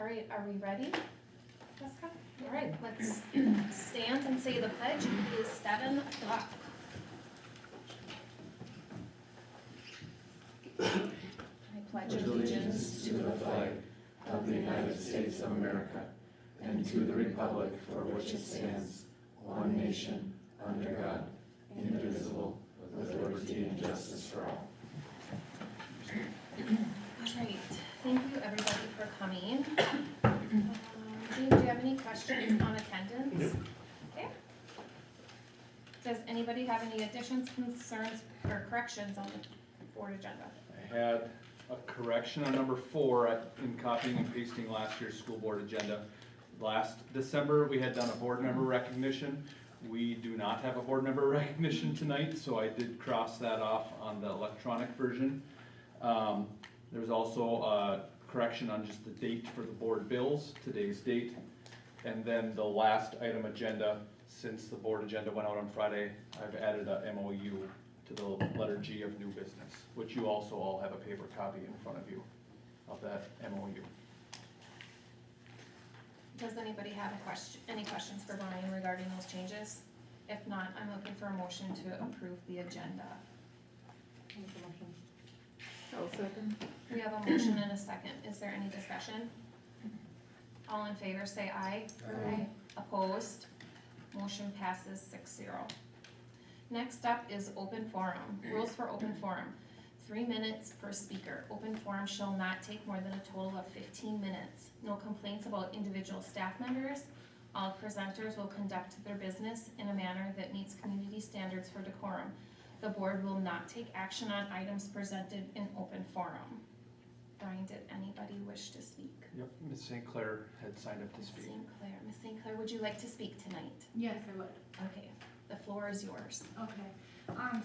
All right, are we ready, Jessica? All right, let's stand and say the pledge. It is 7 o'clock. I pledge allegiance to the flag of the United States of America and to the republic for which it stands, one nation, under God, indivisible, with liberty and justice for all. All right, thank you everybody for coming. Jean, do you have any questions on attendance? Okay. Does anybody have any additions, concerns, or corrections on the board agenda? I had a correction on number 4 in copying and pasting last year's school board agenda. Last December, we had done a board member recognition. We do not have a board member recognition tonight, so I did cross that off on the electronic version. There was also a correction on just the date for the board bills, today's date. And then the last item agenda, since the board agenda went out on Friday, I've added a MOU to the letter G of new business, which you also all have a paper copy in front of you of that MOU. Does anybody have any questions for Brian regarding those changes? If not, I'm looking for a motion to approve the agenda. I'll second. We have a motion and a second. Is there any discussion? All in favor say aye. Aye. Opposed? Motion passes 6-0. Next up is open forum. Rules for open forum. 3 minutes per speaker. Open forum shall not take more than a total of 15 minutes. No complaints about individual staff members. All presenters will conduct their business in a manner that meets community standards for decorum. The board will not take action on items presented in open forum. Brian, did anybody wish to speak? Yep, Ms. St. Clair had signed up to speak. Ms. St. Clair, would you like to speak tonight? Yes, I would. Okay, the floor is yours. Okay.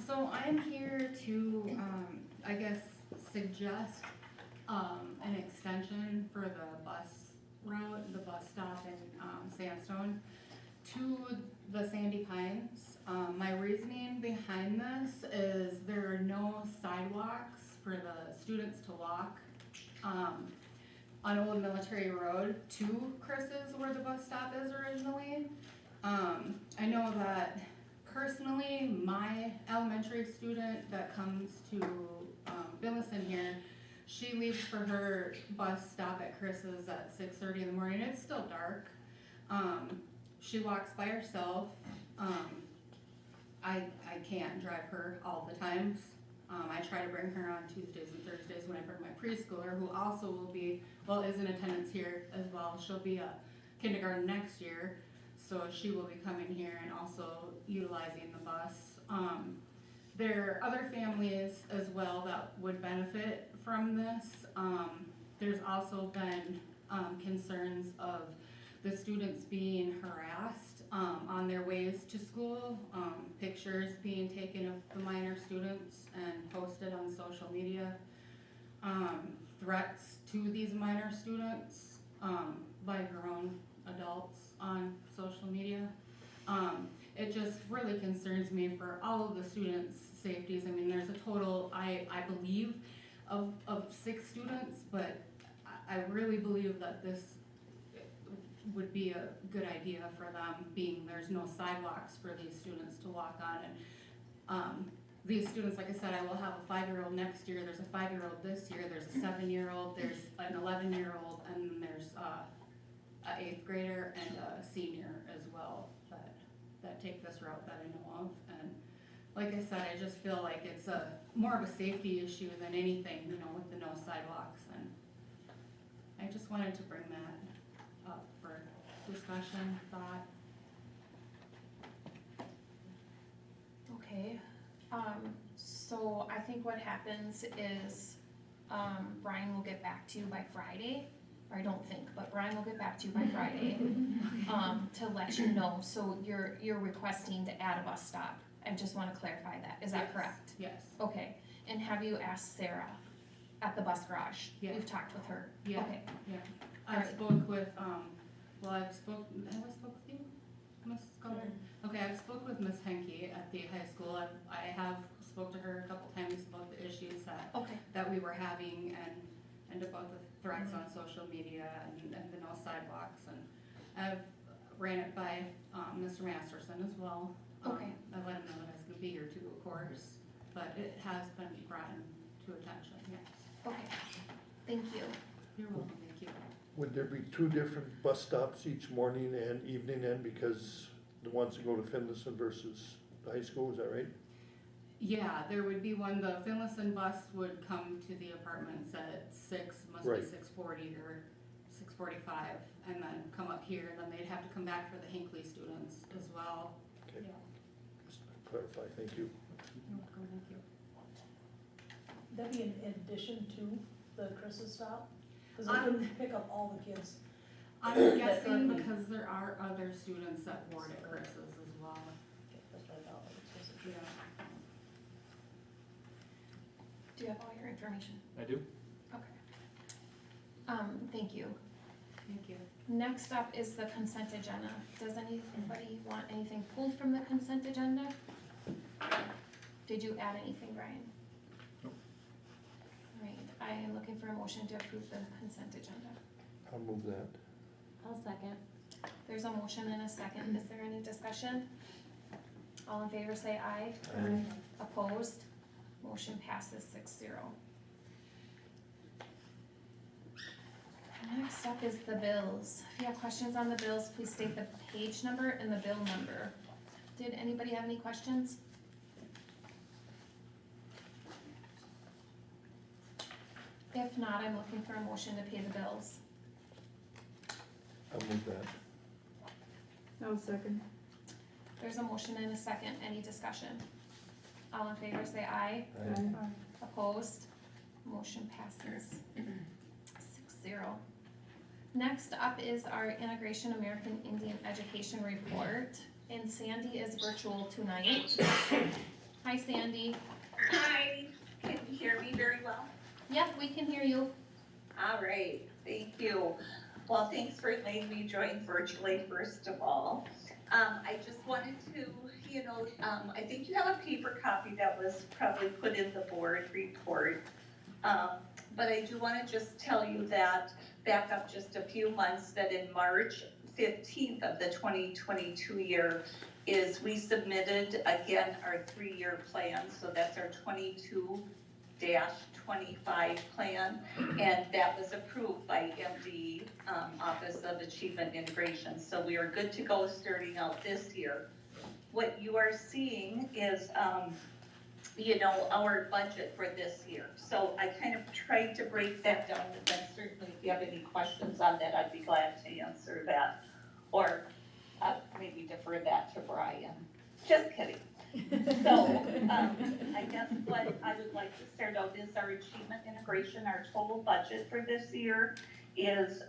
So I'm here to, I guess, suggest an extension for the bus route, the bus stop in Sandstone to the Sandy Pines. My reasoning behind this is there are no sidewalks for the students to walk on Old Military Road to Chris's, where the bus stop is originally. I know that personally, my elementary student that comes to Billison here, she leaves for her bus stop at Chris's at 6:30 in the morning. It's still dark. She walks by herself. I can't drive her all the times. I try to bring her on Tuesdays and Thursdays when I bring my preschooler, who also will be, well, is in attendance here as well. She'll be a kindergarten next year, so she will be coming here and also utilizing the bus. There are other families as well that would benefit from this. There's also been concerns of the students being harassed on their ways to school, pictures being taken of the minor students and posted on social media, threats to these minor students by grown adults on social media. It just really concerns me for all of the students' safeties. I mean, there's a total, I believe, of 6 students, but I really believe that this would be a good idea for them, being there's no sidewalks for these students to walk on. And these students, like I said, I will have a 5-year-old next year, there's a 5-year-old this year, there's a 7-year-old, there's an 11-year-old, and then there's an 8th grader and a senior as well that take this route that I know of. And like I said, I just feel like it's more of a safety issue than anything, you know, with the no sidewalks. And I just wanted to bring that up for discussion, thought. Okay, so I think what happens is Brian will get back to you by Friday, or I don't think, but Brian will get back to you by Friday to let you know. So you're requesting to add a bus stop. I just want to clarify that. Is that correct? Yes. Okay, and have you asked Sarah at the bus garage? Yeah. You've talked with her? Yeah. Okay. Yeah. I Alright. spoke with, have I spoke with you, Miss Scully? Okay, I've spoke with Miss Hinckley at the high school. I have spoke to her a couple times about the issues Okay. that we were having, and and about the threats on social media and the no sidewalks, and I've ran it by, Mr. Masterson as well. Okay. I let him know that I was gonna be here too, of course, but it has been brought to attention, yes. Okay, thank you. You're welcome, thank you. Would there be two different bus stops each morning and evening then, because the ones that go to Finlayson versus the high school, is that right? Yeah, there would be one, the Finlayson bus would come to the apartments at 6, must be Right. 6:40 or 6:45, and then come up here, and then they'd have to come back for the Hinckley students as well. Okay. Yeah. Just to clarify, thank you. You're welcome, thank you. That'd be in addition to the Chris's stop? Cause I'm- they couldn't pick up all the kids. I'm guessing because there are other students that board at Chris's as well. That's what I thought, like, it's supposed to be- Yeah. Do you have all your information? I do. Okay. Thank you. Thank you. Next up is the consent agenda. Does anybody want anything pulled from the consent agenda? Did you add anything, Brian? Nope. Right, I am looking for a motion to approve the consent agenda. I'll move that. I'll second. There's a motion and a second. Is there any discussion? All in favor say aye. Aye. Opposed? Motion passes 6-0. Next up is the bills. If you have questions on the bills, please state the page number and the bill number. Did anybody have any questions? If not, I'm looking for a motion to pay the bills. I'll move that. I'll second. There's a motion and a second. Any discussion? All in favor say aye. Aye. Opposed? Motion passes 6-0. Next up is our Integration American Indian Education Report, and Sandy is virtual tonight. Hi, Sandy. Hi, can you hear me very well? Yep, we can hear you. All right, thank you. Well, thanks for letting me join virtually, first of all. I just wanted to, I think you have a paper copy that was probably put in the board report. But I do want to just tell you that, back up just a few months, that in March 15th of the 2022 year we submitted again our 3-year plan. So that's our 22-25 plan, and that was approved by MD, Office of Achievement Integration. So we are good to go starting out this year. What you are seeing is, our budget for this year. So I kind of tried to break that down, and then certainly if you have any questions on that, I'd be glad to answer that. Or maybe defer that to Brian. Just kidding. So, I guess what I would like to start out is our achievement integration. Our total budget for this year is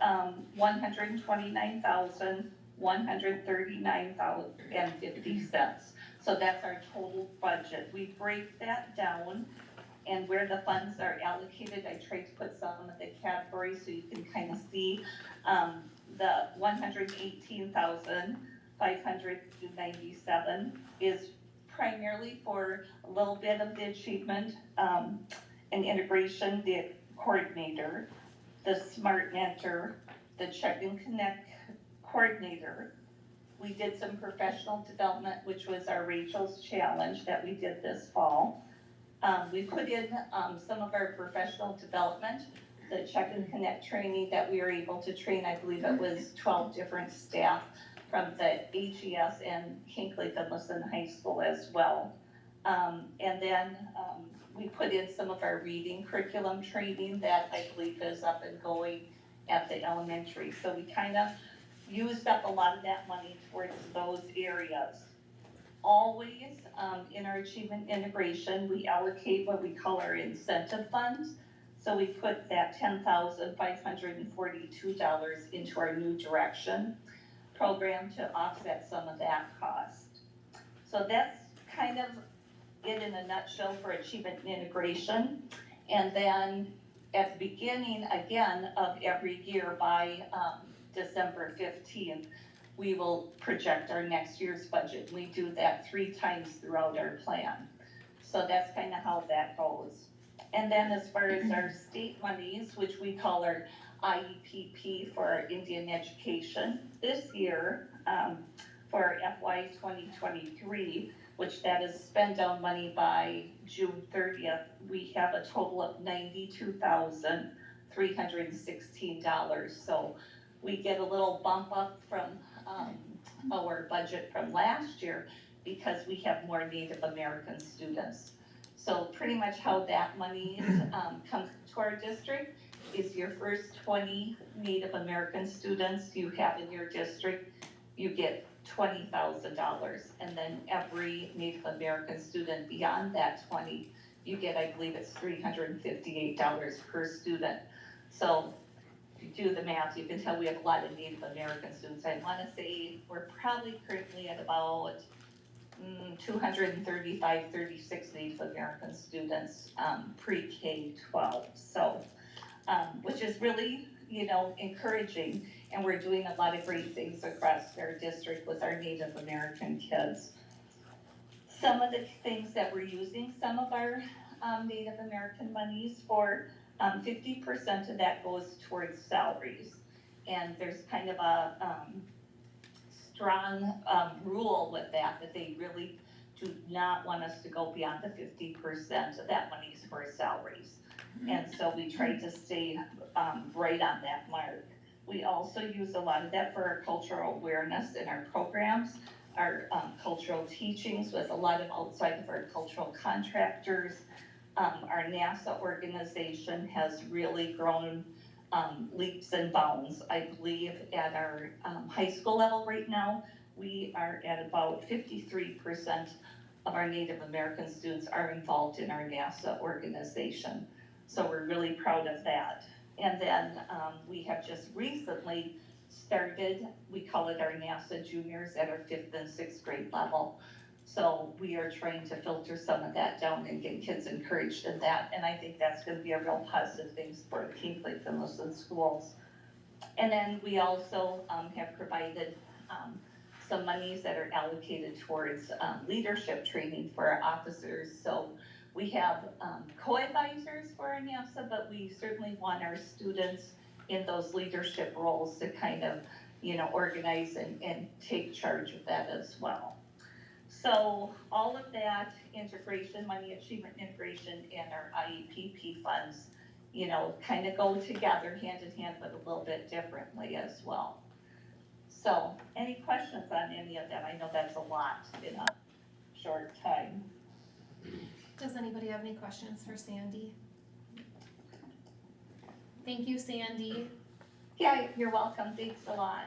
$129,139.50. So that's our total budget. We break that down, and where the funds are allocated, I tried to put some of the categories so you can kind of see. The $118,597 is primarily for a little bit of the achievement and integration, the coordinator, the smart mentor, the check and connect coordinator. We did some professional development, which was our Rachel's Challenge that we did this fall. We put in some of our professional development, the check and connect training that we were able to train. I believe it was 12 different staff from the HES and Hinckley-Finlayson High School as well. And then we put in some of our reading curriculum training that I believe is up and going at the elementary. So we kind of used up a lot of that money towards those areas. Always in our achievement integration, we allocate what we call our incentive funds. So we put that $10,542 into our new direction program to offset some of that cost. So that's kind of it in a nutshell for achievement and integration. And then at the beginning, again, of every year by December 15th, we will project our next year's budget. We do that 3 times throughout our plan. So that's kind of how that goes. And then as far as our state monies, which we call our IEPP for our Indian education, this year, for FY 2023, which that is spend down money by June 30th, we have a total of $92,316. So we get a little bump up from our budget from last year because we have more Native American students. So pretty much how that money comes to our district is your first 20 Native American students you have in your district, you get $20,000, and then every Native American student beyond that 20, you get, I believe it's $358 per student. So if you do the math, you can tell we have a lot of Native American students. I wanna say we're probably currently at about 235, 36 Native American students, pre-K-12. So, which is really, encouraging. And we're doing a lot of great things across our district with our Native American kids. Some of the things that we're using some of our Native American monies for, 50% of that goes towards salaries. And there's kind of a strong rule with that they really do not want us to go beyond the 50% of that money is for salaries. And so we try to stay right on that mark. We also use a lot of that for our cultural awareness in our programs, our cultural teachings with a lot of outside of our cultural contractors. Our NASA organization has really grown leaps and bounds. I believe at our high school level right now, we are at about 53% of our Native American students are involved in our NASA organization. So we're really proud of that. And then we have just recently started, we call it our NASA juniors at our 5th and 6th grade level. So we are trying to filter some of that down and get kids encouraged in that. And I think that's gonna be a real positive thing for the Hinckley-Finlayson schools. And then we also have provided some monies that are allocated towards leadership training for our officers. So we have co-advisors for our NASA, but we certainly want our students in those leadership roles to kind of, organize and take charge of that as well. So all of that integration, money achievement integration, and our IEPP funds, kind of go together hand in hand, but a little bit differently as well. So any questions on any of that? I know that's a lot in a short time. Does anybody have any questions for Sandy? Thank you, Sandy. Yeah, you're welcome. Thanks a lot.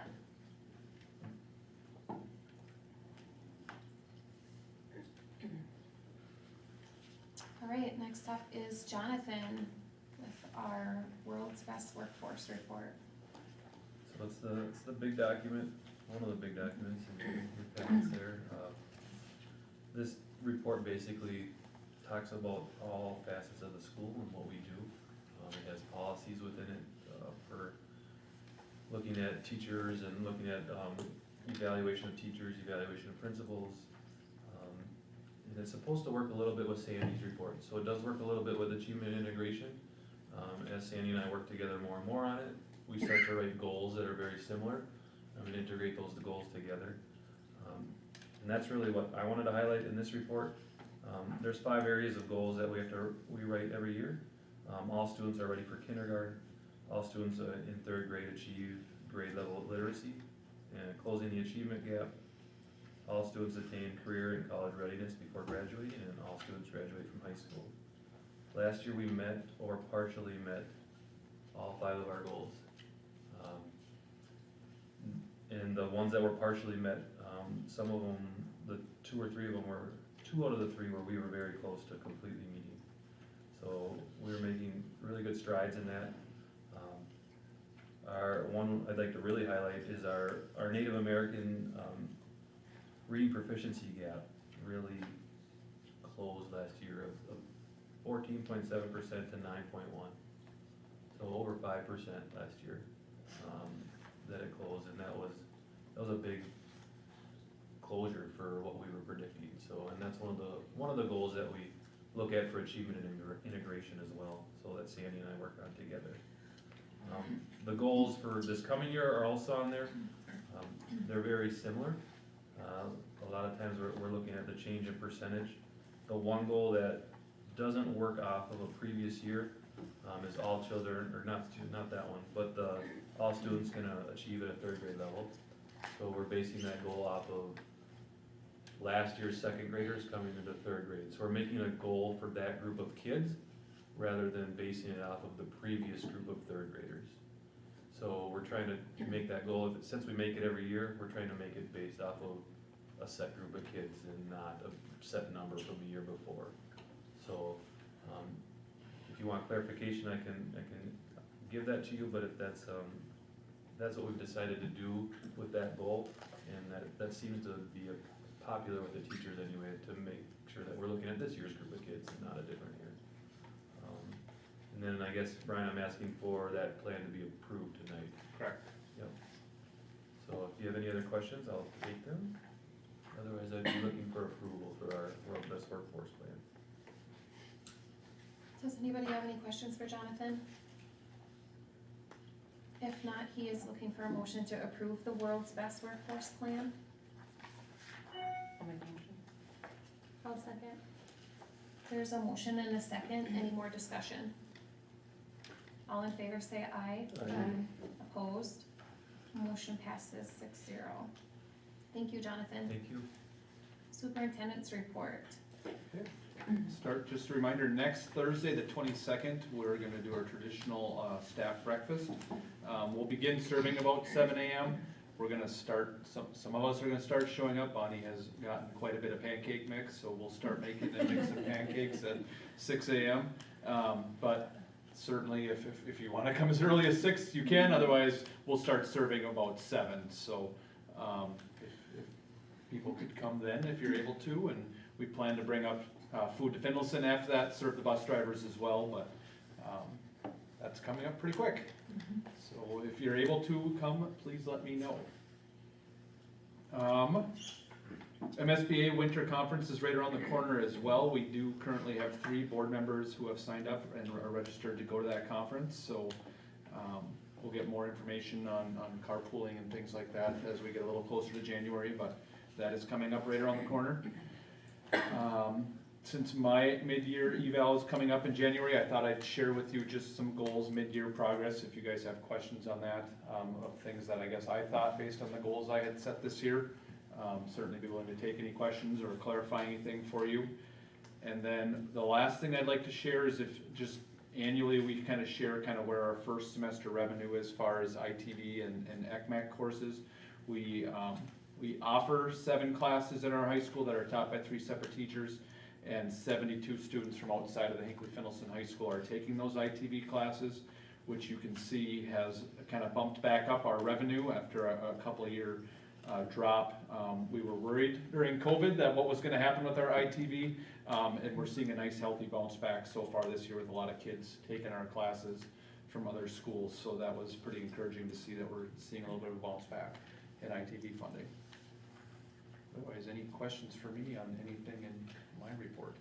All right, next up is Jonathan with our World's Best Workforce Report. So it's the big document, one of the big documents in your packets there. This report basically talks about all facets of the school and what we do. It has policies within it for looking at teachers and looking at evaluation of teachers, evaluation of principals. And it's supposed to work a little bit with Sandy's report. So it does work a little bit with achievement integration. As Sandy and I work together more and more on it, we start to write goals that are very similar and integrate those goals together. And that's really what I wanted to highlight in this report. There's 5 areas of goals that we write every year. All students are ready for kindergarten. All students in 3rd grade achieve grade level literacy and closing the achievement gap. All students attain career and college readiness before graduating, and all students graduate from high school. Last year we met or partially met all 5 of our goals. And the ones that were partially met, some of them, the 2 or 3 of them were, 2 out of the 3 were we were very close to completely meeting. So we were making really good strides in that. Our one I'd like to really highlight is our Native American reading proficiency gap really closed last year of 14.7% to 9.1. So over 5% last year that it closed, and that was a big closure for what we were predicting. So, and that's one of the goals that we look at for achievement and integration as well, so that Sandy and I work on together. The goals for this coming year are also on there. They're very similar. A lot of times we're looking at the change in percentage. The one goal that doesn't work off of a previous year is all children, or not that one, but all students gonna achieve at a third grade level. So we're basing that goal off of last year's second graders coming into third grade. So we're making a goal for that group of kids rather than basing it off of the previous group of third graders. So we're trying to make that goal, since we make it every year, we're trying to make it based off of a set group of kids and not a set number from the year before. So, if you want clarification, I can give that to you, but if that's what we've decided to do with that goal, and that seems to be popular with the teachers anyway, to make sure that we're looking at this year's group of kids and not a different year. And then I guess, Brian, I'm asking for that plan to be approved tonight. Correct. Yep. So if you have any other questions, I'll take them. Otherwise, I'd be looking for approval for our World Best Workforce Plan. Does anybody have any questions for Jonathan? If not, he is looking for a motion to approve the World's Best Workforce Plan. I'll second. There's a motion and a second. Any more discussion? All in favor say aye. Opposed? Motion passes 6-0. Thank you, Jonathan. Thank you. Superintendent's report. Just a reminder, next Thursday, the 22nd, we're gonna do our traditional staff breakfast. We'll begin serving about 7 a.m. We're gonna start, some of us are gonna start showing up. Bonnie has gotten quite a bit of pancake mix, so we'll start making a mix of pancakes at 6 a.m. But certainly if you wanna come as early as 6, you can, otherwise we'll start serving about 7. So if people could come then, if you're able to, and we plan to bring up food to Finlayson after that, serve the bus drivers as well, but that's coming up pretty quick. So if you're able to come, please let me know. MSBA Winter Conference is right around the corner as well. We do currently have 3 board members who have signed up and are registered to go to that conference, so we'll get more information on carpooling and things like that as we get a little closer to January, but that is coming up right around the corner. Since my mid-year eval is coming up in January, I thought I'd share with you just some goals, mid-year progress, if you guys have questions on that, of things that I guess I thought based on the goals I had set this year. Certainly be willing to take any questions or clarify anything for you. And then the last thing I'd like to share is if just annually we kind of share kind of where our first semester revenue is as far as ITV and ECMAC courses. We offer 7 classes in our high school that are taught by 3 separate teachers, and 72 students from outside of the Hinckley-Finlayson High School are taking those ITV classes, which you can see has kind of bumped back up our revenue after a couple of year drop. We were worried during COVID that what was going to happen with our ITV, and we're seeing a nice healthy bounce back so far this year with a lot of kids taking our classes from other schools, so that was pretty encouraging to see that we're seeing a little bit of a bounce back in ITV funding. Otherwise, any questions for me on anything in my report?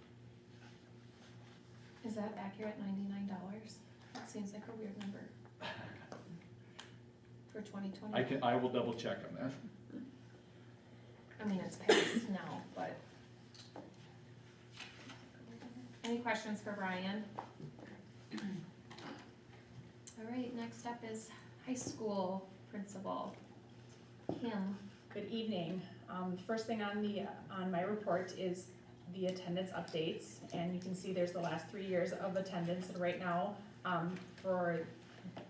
Is that accurate, $99? That seems like a weird number. For 2020? I will double check on that. I mean, it's passed now, but. Any questions for Brian? All right, next up is high school principal, Kim. Good evening. First thing on my report is the attendance updates, and you can see there's the last 3 years of attendance, and right now, for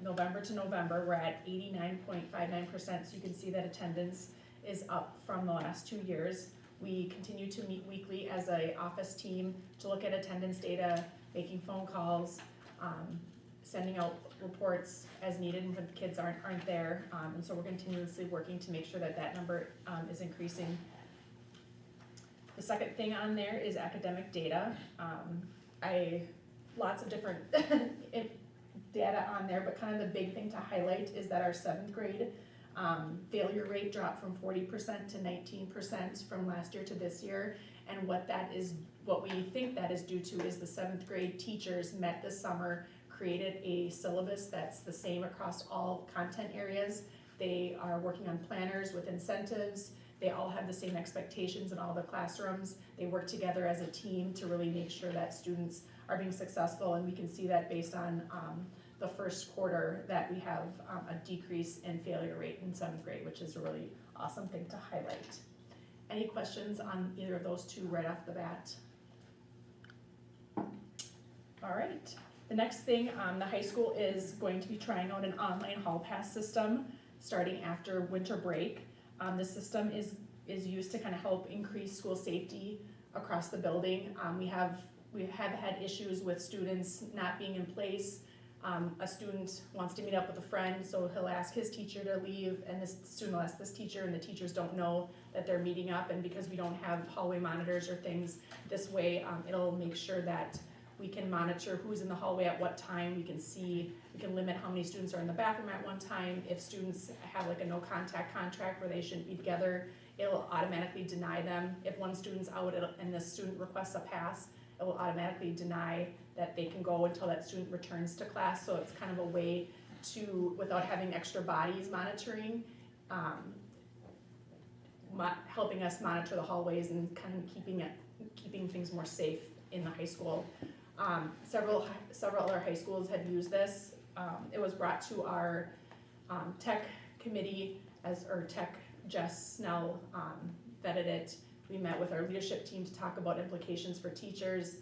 November to November, we're at 89.59%, so you can see that attendance is up from the last 2 years. We continue to meet weekly as an office team to look at attendance data, making phone calls, sending out reports as needed when the kids aren't there, and so we're continuously working to make sure that that number is increasing. The second thing on there is academic data. Lots of different data on there, but kind of the big thing to highlight is that our 7th grade failure rate dropped from 40% to 19% from last year to this year, and what that is what we think that is due to is the 7th grade teachers met this summer, created a syllabus that's the same across all content areas. They are working on planners with incentives. They all have the same expectations in all the classrooms. They work together as a team to really make sure that students are being successful, and we can see that based on the first quarter that we have a decrease in failure rate in 7th grade, which is a really awesome thing to highlight. Any questions on either of those two right off the bat? All right, the next thing, the high school is going to be trying out an online hall pass system starting after winter break. This system is used to kind of help increase school safety across the building. We have had issues with students not being in place. A student wants to meet up with a friend, so he'll ask his teacher to leave, and this student will ask this teacher, and the teachers don't know that they're meeting up. And because we don't have hallway monitors or things this way, it'll make sure that we can monitor who's in the hallway at what time. We can limit how many students are in the bathroom at one time. If students have like a no contact contract where they shouldn't be together, it'll automatically deny them. If one student's out and the student requests a pass, it will automatically deny that they can go until that student returns to class. So it's kind of a way to, without having extra bodies monitoring, helping us monitor the hallways and kind of keeping things more safe in the high school. Several other high schools have used this. It was brought to our tech committee tech Jess Snell vetted it. We met with our leadership team to talk about implications for teachers.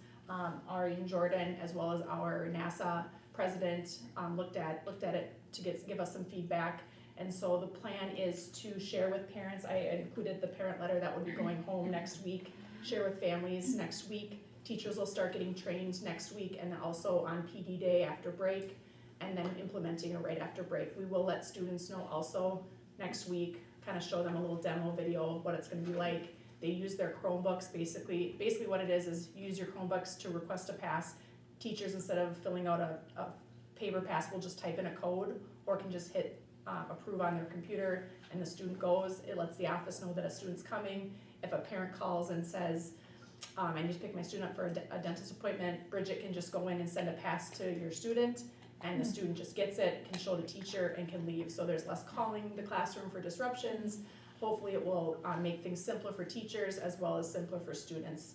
Ari and Jordan, as well as our NASA president, looked at it to give us some feedback. And so the plan is to share with parents. I included the parent letter that will be going home next week, share with families next week. Teachers will start getting trained next week, and then also on PD day after break, and then implementing it right after break. We will let students know also next week, kind of show them a little demo video of what it's going to be like. They use their Chromebooks. Basically what it is use your Chromebooks to request a pass. Teachers, instead of filling out a paper pass, will just type in a code, or can just hit approve on their computer, and the student goes. It lets the office know that a student's coming. If a parent calls and says, I need to pick my student up for a dentist appointment, Bridget can just go in and send a pass to your student, and the student just gets it, can show the teacher, and can leave. So there's less calling the classroom for disruptions. Hopefully it will make things simpler for teachers as well as simpler for students.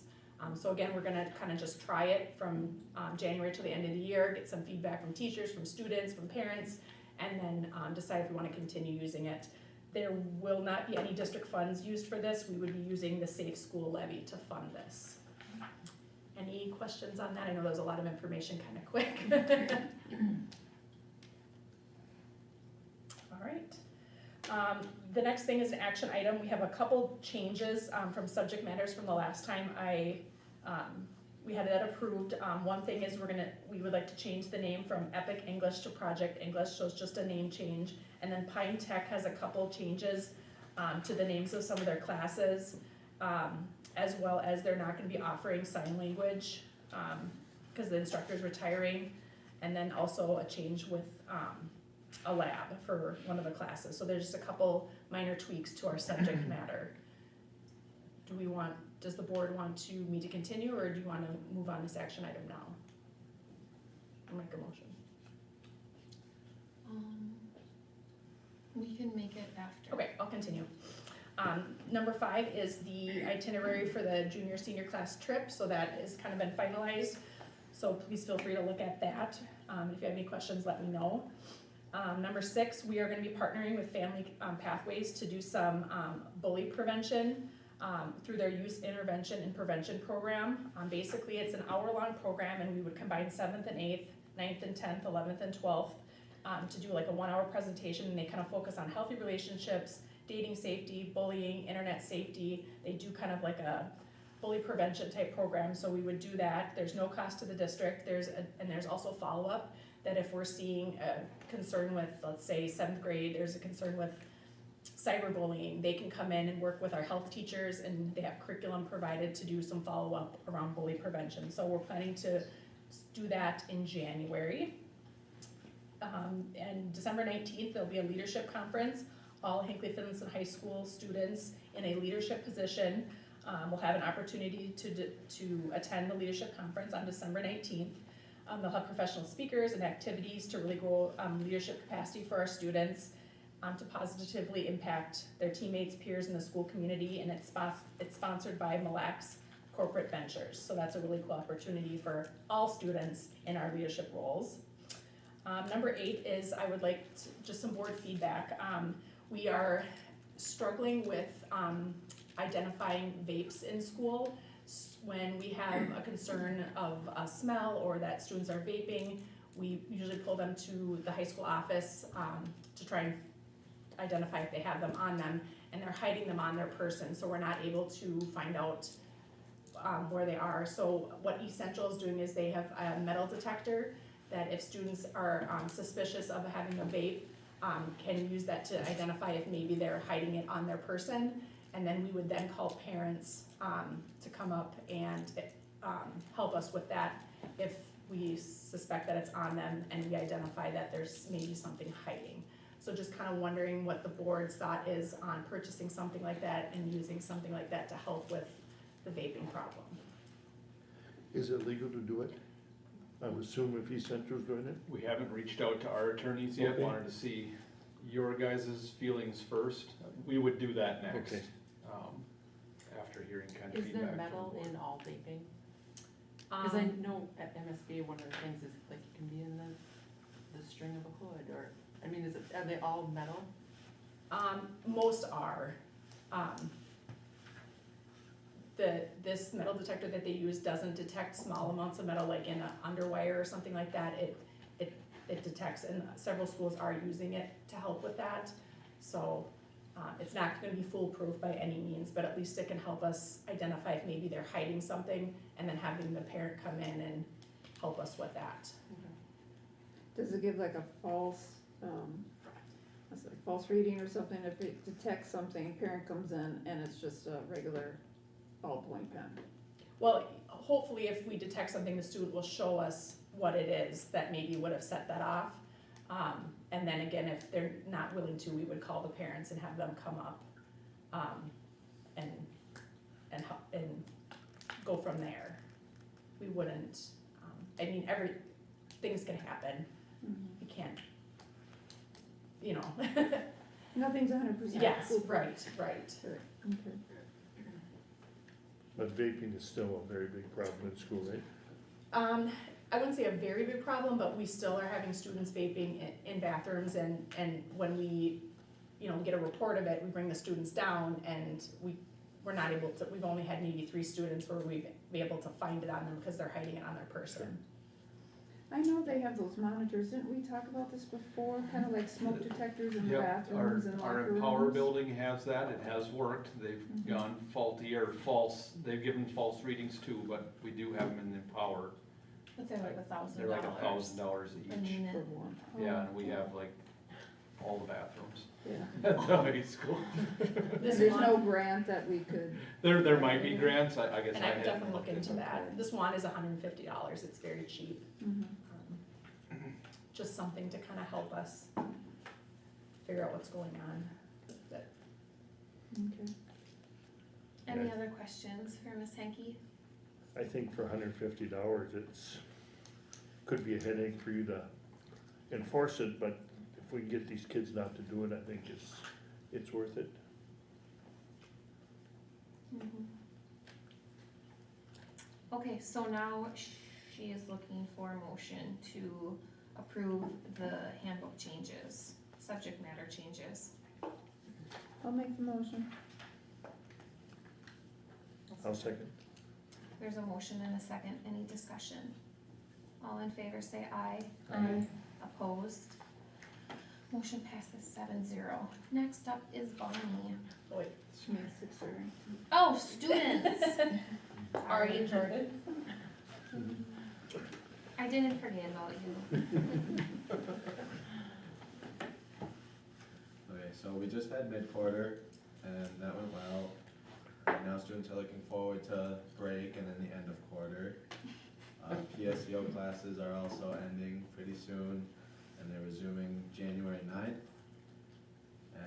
So again, we're gonna kind of just try it from January to the end of the year, get some feedback from teachers, from students, from parents, and then decide if we want to continue using it. There will not be any district funds used for this. We would be using the Safe School Levy to fund this. Any questions on that? I know that was a lot of information kind of quick. All right. The next thing is an action item. We have a couple changes from subject matters from the last time we had that approved. One thing is we would like to change the name from Epic English to Project English, so it's just a name change. And then Pine Tech has a couple changes to the names of some of their classes, as well as they're not going to be offering sign language because the instructor's retiring, and then also a change with a lab for one of the classes. So there's just a couple minor tweaks to our subject matter. Does the board want me to continue, or do you want to move on this action item now? I'll make a motion. We can make it after. Okay, I'll continue. Number 5 is the itinerary for the junior senior class trip, so that has kind of been finalized. So please feel free to look at that. If you have any questions, let me know. Number 6, we are going to be partnering with Family Pathways to do some bully prevention through their youth intervention and prevention program. Basically, it's an hour-long program, and we would combine 7th and 8th, 9th and 10th, 11th and 12th to do like a 1-hour presentation, and they kind of focus on healthy relationships, dating safety, bullying, internet safety. They do kind of like a bully prevention type program, so we would do that. There's no cost to the district. There's also follow-up that if we're seeing a concern with, let's say, 7th grade, there's a concern with cyberbullying, they can come in and work with our health teachers, and they have curriculum provided to do some follow-up around bully prevention. So we're planning to do that in January. And December 19th, there'll be a leadership conference, all Hinckley-Finlayson High School students in a leadership position. will have an opportunity to attend the leadership conference on December 19th. They'll have professional speakers and activities to really grow leadership capacity for our students, to positively impact their teammates, peers, and the school community, and it's sponsored by Mille Lacs Corporate Ventures. So that's a really cool opportunity for all students in our leadership roles. Number 8 is I would like just some board feedback. We are struggling with identifying vapes in school. When we have a concern of a smell or that students are vaping, we usually pull them to the high school office to try and identify if they have them on them, and they're hiding them on their person, so we're not able to find out where they are. So what Essential is doing is they have a metal detector that if students are suspicious of having a vape, can use that to identify if maybe they're hiding it on their person, and then we would then call parents to come up and help us with that if we suspect that it's on them and we identify that there's maybe something hiding. So just kind of wondering what the board's thought is on purchasing something like that and using something like that to help with the vaping problem. Is it legal to do it? I would assume if East Central's doing it? We haven't reached out to our attorneys yet, Okay. wanted to see your guys' feelings first. We would do that next, Okay. after hearing kind of Is feedback there from the metal board. in all vaping? Cause I know at MSB, one of the things is like it can be in the string of a hood, or, I mean, are they all metal? Most are. This metal detector that they use doesn't detect small amounts of metal like in an underwire or something like that. It detects, and several schools are using it to help with that. So it's not gonna be foolproof by any means, but at least it can help us identify if maybe they're hiding something, and then having the parent come in and help us with that. Does it give like a false, what's it, false reading or something? If it detects something, parent comes in and it's just a regular ballpoint pen? Well, hopefully if we detect something, the student will show us what it is that maybe would have set that off. And then again, if they're not willing to, we would call the parents and have them come up, and go from there. We wouldn't, I mean, things can happen. You can't, you know. Nothing's 100%. Yes, foolproof. right. Sure, okay. But vaping is still a very big problem in school, right? I wouldn't say a very big problem, but we still are having students vaping in bathrooms, and when we, get a report of it, we bring the students down, and we're not able to, we've only had maybe 3 students where we've been able to find it on them because they're hiding it on their person. I know they have those monitors, didn't we talk about this before? Kind of like smoke detectors in the Yep, bathrooms and locker our rooms? Empower building has that, it has worked, they've gone faulty or false, they've given false readings too, but we do have them in the Empower. But they're like $1,000. They're like $1,000 a each. unit. For one. Yeah, and we have like all the bathrooms Yeah. at the high school. This There's one- no grant that we could, There might be grants, I guess. And I I'd could have to definitely look into that. Okay. This one is $150, it's very cheap. Just something to kind of help us figure out what's going on. But okay. Any Yeah. other questions for Ms. Henke? I think for $150, could be a headache for you to enforce it, but if we can get these kids not to do it, I think it's worth it. Okay, so now she is looking for a motion to approve the handbook changes, subject matter changes. I'll make the motion. I'll second. There's a motion and a second, any discussion? All in favor say aye. Aye. Opposed? Motion passes 7-0. Next up is Bonnie. oh wait, She made 6:30. Oh, students! are you Jordan? I didn't forget about you. Okay, so we just had mid-quarter, and that went well. Right now, students are looking forward to break and then the end of quarter. PSEO classes are also ending pretty soon, and they're resuming January 9th.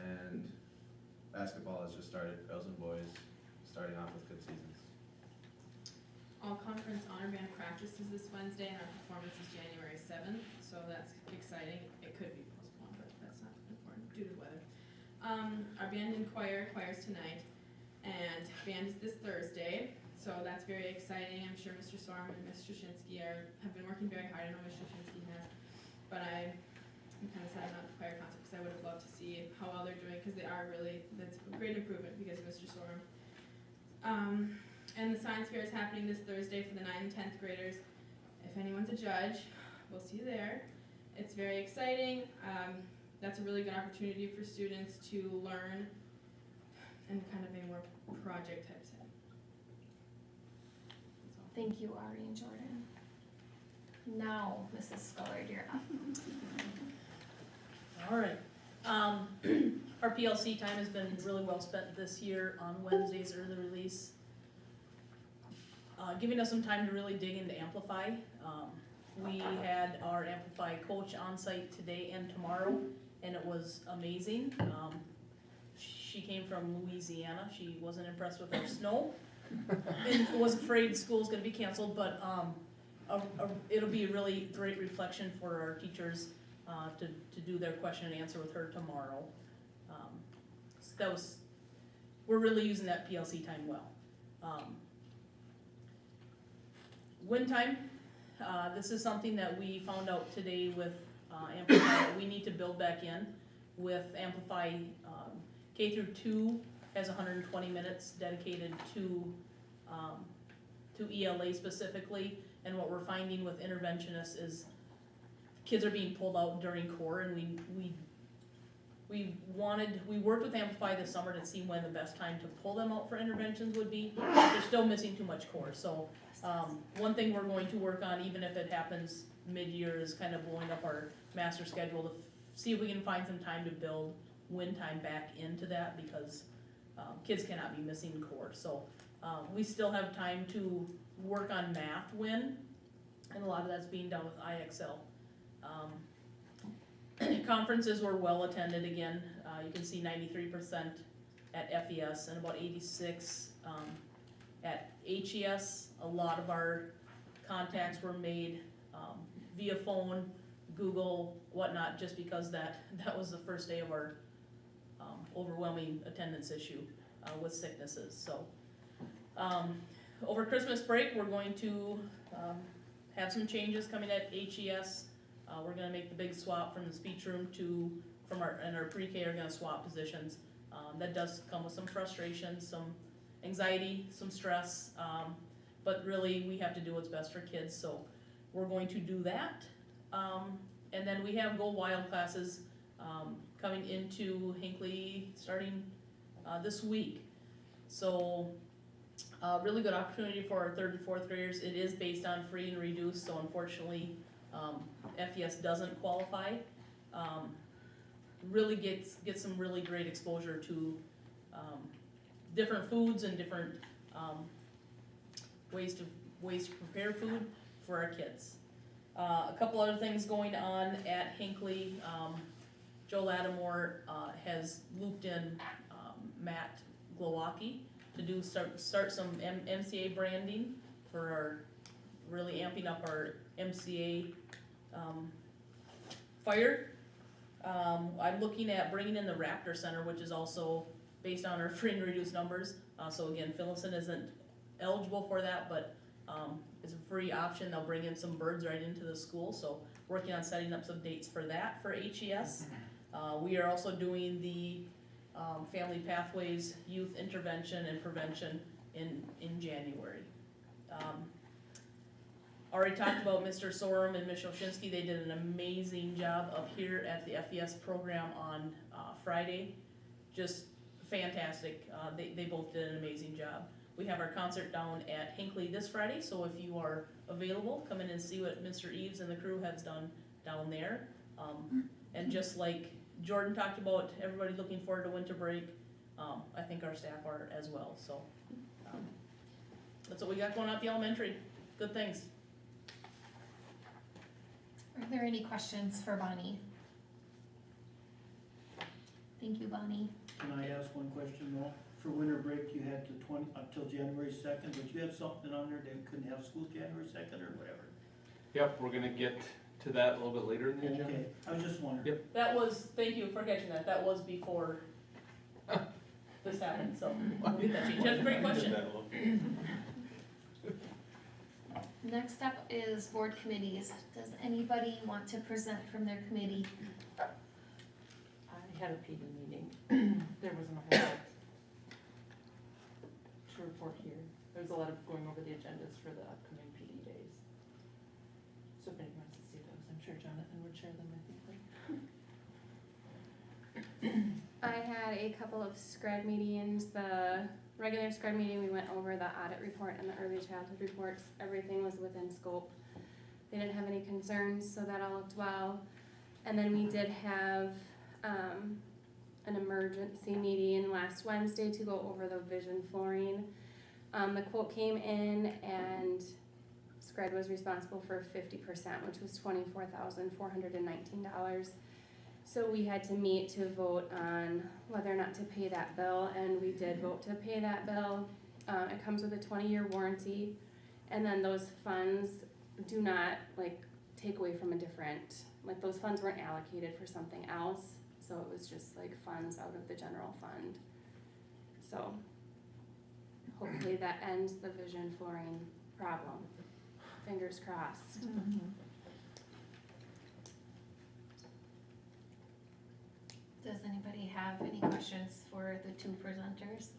And basketball has just started, girls and boys starting off with good seasons. All conference honor band practice is this Wednesday, and our performance is January 7th, so that's exciting. It could be postponed, but that's not important due to the weather. Our band and choir's tonight, and band is this Thursday, so that's very exciting. I'm sure Mr. Sorm and Mr. Shinsky have been working very hard. I know Mr. Shinsky has, but I'm kind of setting up the choir concert because I would have loved to see how well they're doing, because they are really, that's a great improvement because of Mr. Sorm. And the science fair is happening this Thursday for the 9th and 10th graders. If anyone's a judge, we'll see you there. It's very exciting. That's a really good opportunity for students to learn and kind of a more project type setting. Thank you, Ari and Jordan. Now, Mrs. Scullard, you're up. All right. Our PLC time has been really well spent this year on Wednesdays, early release. Giving us some time to really dig into Amplify. We had our Amplify coach on site today and tomorrow, and it was amazing. She came from Louisiana. She wasn't impressed with our snow and was afraid school was going to be canceled, but it'll be a really great reflection for our teachers to do their question and answer with her tomorrow. So we're really using that PLC time well. Wind time, this is something that we found out today with Amplify that we need to build back in with Amplify. K through 2 has 120 minutes dedicated to ELA specifically, and what we're finding with interventionists is kids are being pulled out during core, and we worked with Amplify this summer to see when the best time to pull them out for interventions would be. They're still missing too much core, so one thing we're going to work on, even if it happens mid-year, is kind of blowing up our master schedule to see if we can find some time to build wind time back into that, because kids cannot be missing core. So we still have time to work on math win, and a lot of that's being done with IXL. Conferences were well attended again. You can see 93% at FES and about 86 at HES. A lot of our contacts were made via phone, Google, whatnot, just because that was the first day of our overwhelming attendance issue with sicknesses. So over Christmas break, we're going to have some changes coming at HES. We're going to make the big swap from the speech room and our pre-K are going to swap positions. That does come with some frustration, some anxiety, some stress, but really we have to do what's best for kids, so we're going to do that. And then we have Go Wild classes coming into Hinckley starting this week. So really good opportunity for our 3rd and 4th graders. It is based on free and reduced, so unfortunately FES doesn't qualify. Really get some really great exposure to different foods and different ways to prepare food for our kids. A couple other things going on at Hinckley. Joe Lattimore has looped in Matt Glowacki to start some MCA branding for our, really amping up our MCA fire. I'm looking at bringing in the Raptor Center, which is also based on our free and reduced numbers. So again, Finlayson isn't eligible for that, but it's a free option. They'll bring in some birds right into the school, so working on setting up some dates for that for HES. We are also doing the Family Pathways Youth Intervention and Prevention in January. Already talked about Mr. Sorum and Ms. Oshinsky. They did an amazing job up here at the FES program on Friday. Just fantastic. They both did an amazing job. We have our concert down at Hinckley this Friday, so if you are available, come in and see what Mr. Eves and the crew has done down there. And just like Jordan talked about, everybody looking forward to winter break, I think our staff are as well. So that's what we got going on at the elementary. Good things. Are there any questions for Bonnie? Thank you, Bonnie. Can I ask one question though? For winter break, you had up till January 2nd, but you have something on there that couldn't have school January 2nd or whatever? Yep, we're gonna get to that a little bit later in the agenda. Okay, I was just wondering. Yep. That was, thank you for catching that, that was before this happened, so we'll get that changed. That's a great question. Next up is board committees. Does anybody want to present from their committee? I had a PD meeting. There wasn't a whole lot to report here. There was a lot of going over the agendas for the upcoming PD days. So if anyone wants to see those, I'm sure Jonathan would share them, I think. I had a couple of SCRED meetings. The regular SCRED meeting, we went over the audit report and the early childhood reports. Everything was within scope. They didn't have any concerns, so that all looked well. And then we did have an emergency meeting last Wednesday to go over the vision flooring. The quote came in and SCRED was responsible for 50%, which was $24,419. So we had to meet to vote on whether or not to pay that bill, and we did vote to pay that bill. It comes with a 20-year warranty, and then those funds do not take away from a different, those funds weren't allocated for something else, so it was just funds out of the general fund. So hopefully that ends the vision flooring problem. Fingers crossed. Does anybody have any questions for the two presenters?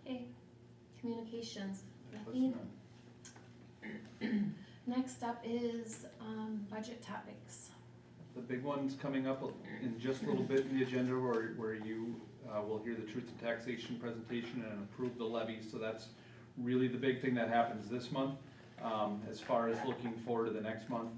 Okay, communications. Nothing? Next up is budget topics. The big one's coming up in just a little bit in the agenda where you will hear the truth in taxation presentation and approve the levy. So that's really the big thing that happens this month. As far as looking forward to the next month,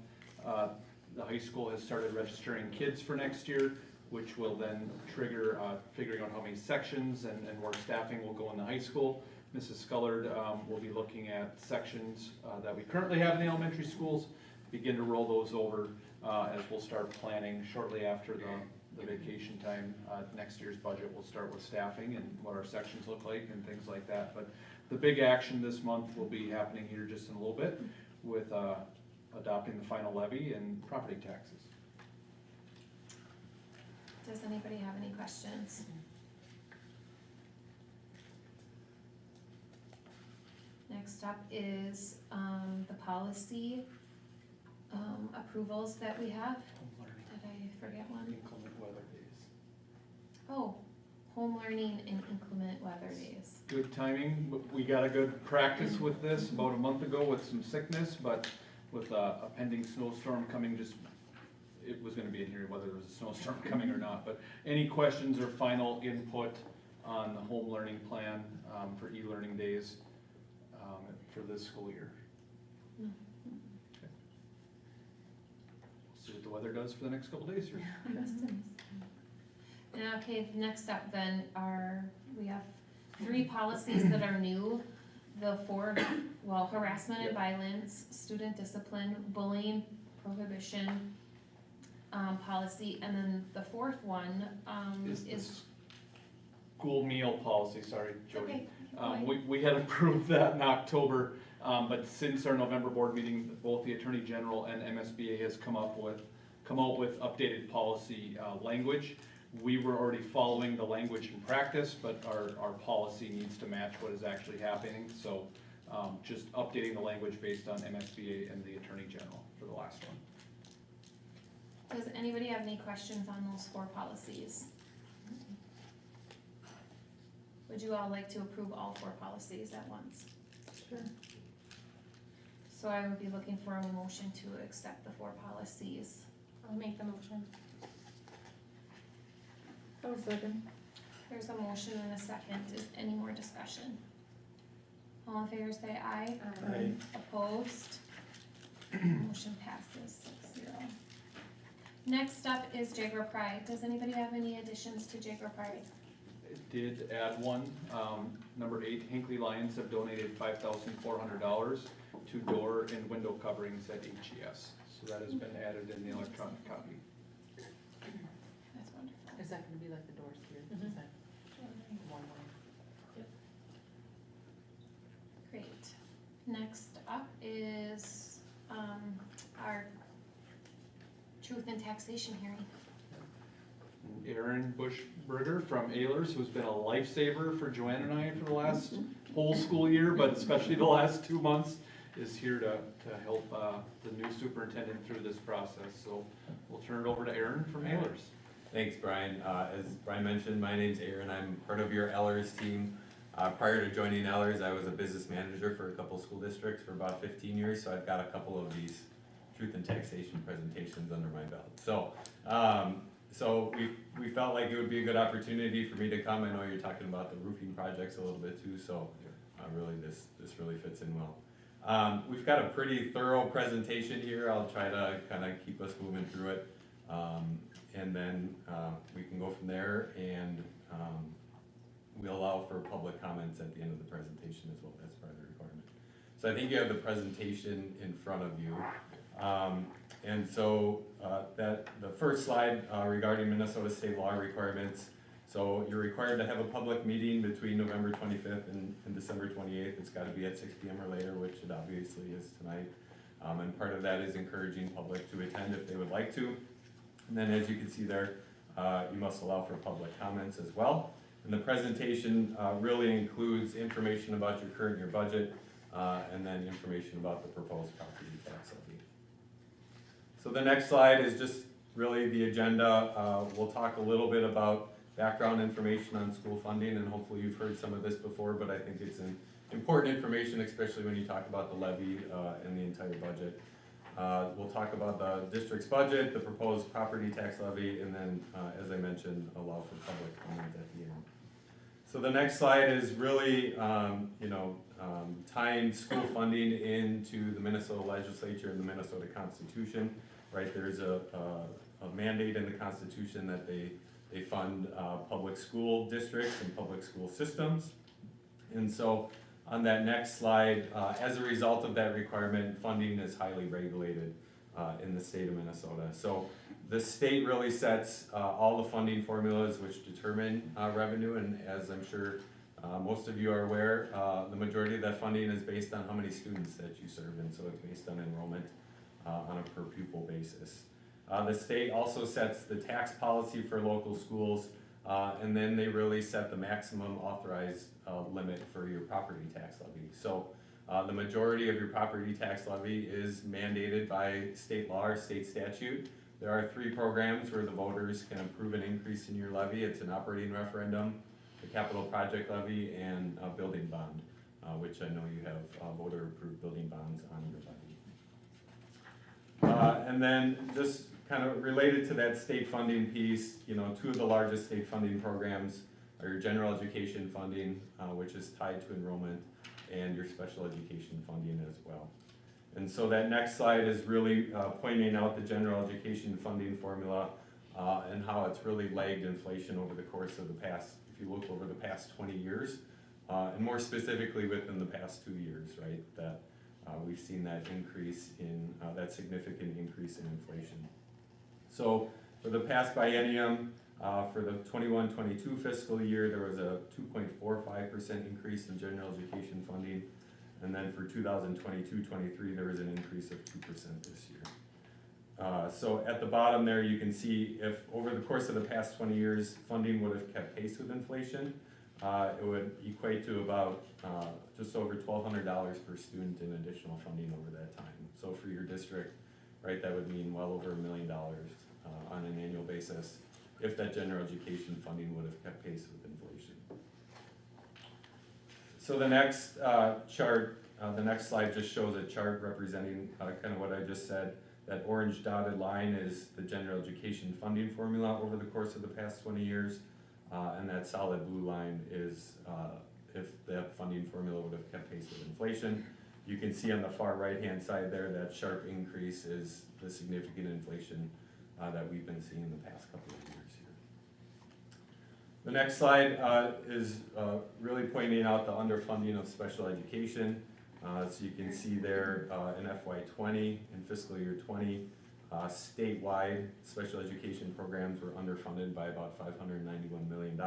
the high school has started registering kids for next year, which will then trigger figuring out how many sections and where staffing will go in the high school. Mrs. Scullard will be looking at sections that we currently have in the elementary schools, begin to roll those over as we'll start planning shortly after the vacation time. Next year's budget will start with staffing and what our sections look like and things like that. But the big action this month will be happening here just in a little bit with adopting the final levy and property taxes. Does anybody have any questions? Next up is the policy approvals that we have. Did I forget one? Inclement weather days. Oh, home learning and inclement weather days. Good timing. We got a good practice with this about a month ago with some sickness, but with a pending snowstorm coming, it was gonna be in here whether there was a snowstorm coming or not. But any questions or final input on the home learning plan for e-learning days for this school year? No. Okay. We'll see what the weather does for the next couple days here. Okay, next up then we have 3 policies that are new. The 4, harassment and violence, student discipline, bullying, prohibition policy, and then the 4th one Is the is. school meal policy, sorry, Jody. Okay. We had approved that in October, but since our November board meeting, both the Attorney General and MSBA has come out with updated policy language. We were already following the language in practice, but our policy needs to match what is actually happening. So just updating the language based on MSBA and the Attorney General for the last one. Does anybody have any questions on those 4 policies? Would you all like to approve all 4 policies at once? Sure. So I would be looking for a motion to accept the 4 policies. I'll make the motion. I'll second. There's a motion and a second. Is any more discussion? All in favor say aye. Aye. Opposed? Motion passes 6-0. Next up is Jaguar Pride. Does anybody have any additions to Jaguar Pride? It did add one. Number 8, Hinckley-Lions have donated $5,400 to door and window coverings at HES. So that has been added in the electronic copy. That's wonderful. Is that gonna be Truth in Taxation hearing. Aaron Bushberger from Ehlers, who's been a lifesaver for Joanne and I for the last whole school year, but especially the last 2 months, is here to help the new superintendent through this process. So we'll turn it over to Aaron from Ehlers. Thanks, Brian. As Brian mentioned, my name's Aaron. I'm part of your Ehlers team. Prior to joining Ehlers, I was a business manager for a couple school districts for about 15 years, so I've got a couple of these truth and taxation presentations under my belt. So we felt like it would be a good opportunity for me to come. I know you're talking about the roofing projects a little bit too, so really this really fits in well. We've got a pretty thorough presentation here. I'll try to kind of keep us moving through it. And then we can go from there, and we'll allow for public comments at the end of the presentation as well. That's part of the requirement. So I think you have the presentation in front of you. And so that the first slide regarding Minnesota state law requirements. So you're required to have a public meeting between November 25th and December 28th. It's got to be at 6 p.m. or later, which it obviously is tonight. And part of that is encouraging public to attend if they would like to. And then as you can see there, you must allow for public comments as well. And the presentation really includes information about your current year budget and then information about the proposed property tax levy. So the next slide is just really the agenda. We'll talk a little bit about background information on school funding, and hopefully you've heard some of this before, but I think it's an important information, especially when you talk about the levy and the entire budget. We'll talk about the district's budget, the proposed property tax levy, and then, as I mentioned, allow for public comment at the end. So the next slide is really, tying school funding into the Minnesota legislature and the Minnesota Constitution, right? There's a mandate in the Constitution that they fund public school districts and public school systems. And so on that next slide, as a result of that requirement, funding is highly regulated in the state of Minnesota. So the state really sets all the funding formulas which determine revenue, and as I'm sure most of you are aware, the majority of that funding is based on how many students that you serve, and so it's based on enrollment on a per pupil basis. The state also sets the tax policy for local schools, and then they really set the maximum authorized limit for your property tax levy. So the majority of your property tax levy is mandated by state law or state statute. There are 3 programs where the voters can approve an increase in your levy. It's an operating referendum, the capital project levy, and a building bond, which I know you have voter approved building bonds on your levy. And then just kind of related to that state funding piece, 2 of the largest state funding programs are your general education funding, which is tied to enrollment, and your special education funding as well. And so that next slide is really pointing out the general education funding formula and how it's really lagged inflation over the course of the past, if you look over the past 20 years, and more specifically within the past 2 years, right, that we've seen that increase in, that significant increase in inflation. So for the past biennium, for the 21-22 fiscal year, there was a 2.45% increase in general education funding. And then for 2022-23, there was an increase of 2% this year. So at the bottom there, you can see if over the course of the past 20 years, funding would have kept pace with inflation, it would equate to about just over $1,200 per student in additional funding over that time. So for your district, right, that would mean well over $1 million on an annual basis if that general education funding would have kept pace with inflation. So the next chart, the next slide just shows a chart representing kind of what I just said. That orange dotted line is the general education funding formula over the course of the past 20 years. And that solid blue line is if that funding formula would have kept pace with inflation. You can see on the far right-hand side there, that sharp increase is the significant inflation that we've been seeing in the past couple of years here. The next slide is really pointing out the underfunding of special education. So you can see there in FY20, in fiscal year 20, statewide special education programs were underfunded by about $591 million.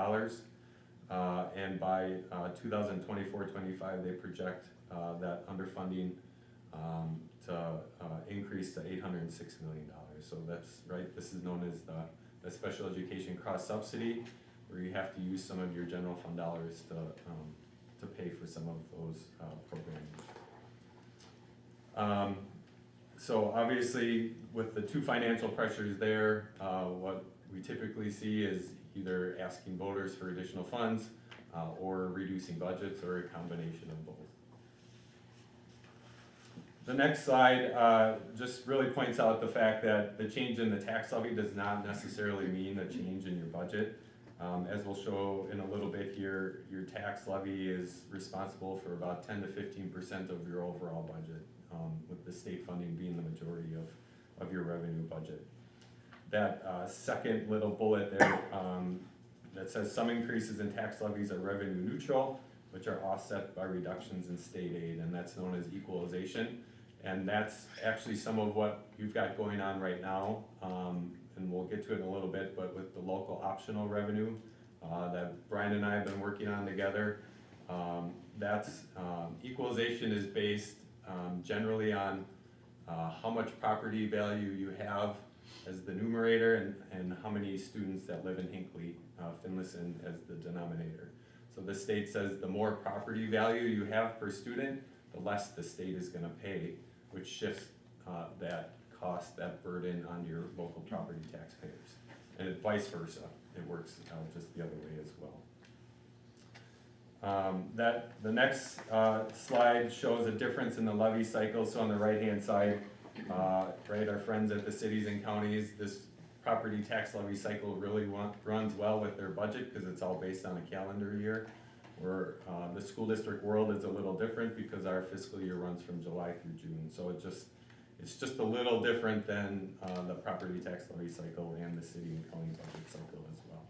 And by 2024-25, they project that underfunding to increase to $806 million. So that's, right, this is known as the special education cross subsidy, where you have to use some of your general fund dollars to pay for some of those programs. So obviously, with the two financial pressures there, what we typically see is either asking voters for additional funds or reducing budgets, or a combination of both. The next slide just really points out the fact that the change in the tax levy does not necessarily mean a change in your budget. As we'll show in a little bit here, your tax levy is responsible for about 10 to 15% of your overall budget, with the state funding being the majority of your revenue budget. That second little bullet there that says some increases in tax levies are revenue neutral, which are offset by reductions in state aid, and that's known as equalization. And that's actually some of what you've got going on right now, and we'll get to it in a little bit, but with the local optional revenue that Brian and I have been working on together, that's equalization is based generally on how much property value you have as the numerator and how many students that live in Hinckley-Finlayson as the denominator. So the state says the more property value you have per student, the less the state is going to pay, which shifts that cost, that burden on your local property taxpayers. And vice versa, it works just the other way as well. The next slide shows a difference in the levy cycle. So on the right-hand side, right, our friends at the cities and counties, this property tax levy cycle really runs well with their budget because it's all based on a calendar year. Where the school district world is a little different because our fiscal year runs from July through June. So it's just a little different than the property tax levy cycle and the city and county budget cycle as well.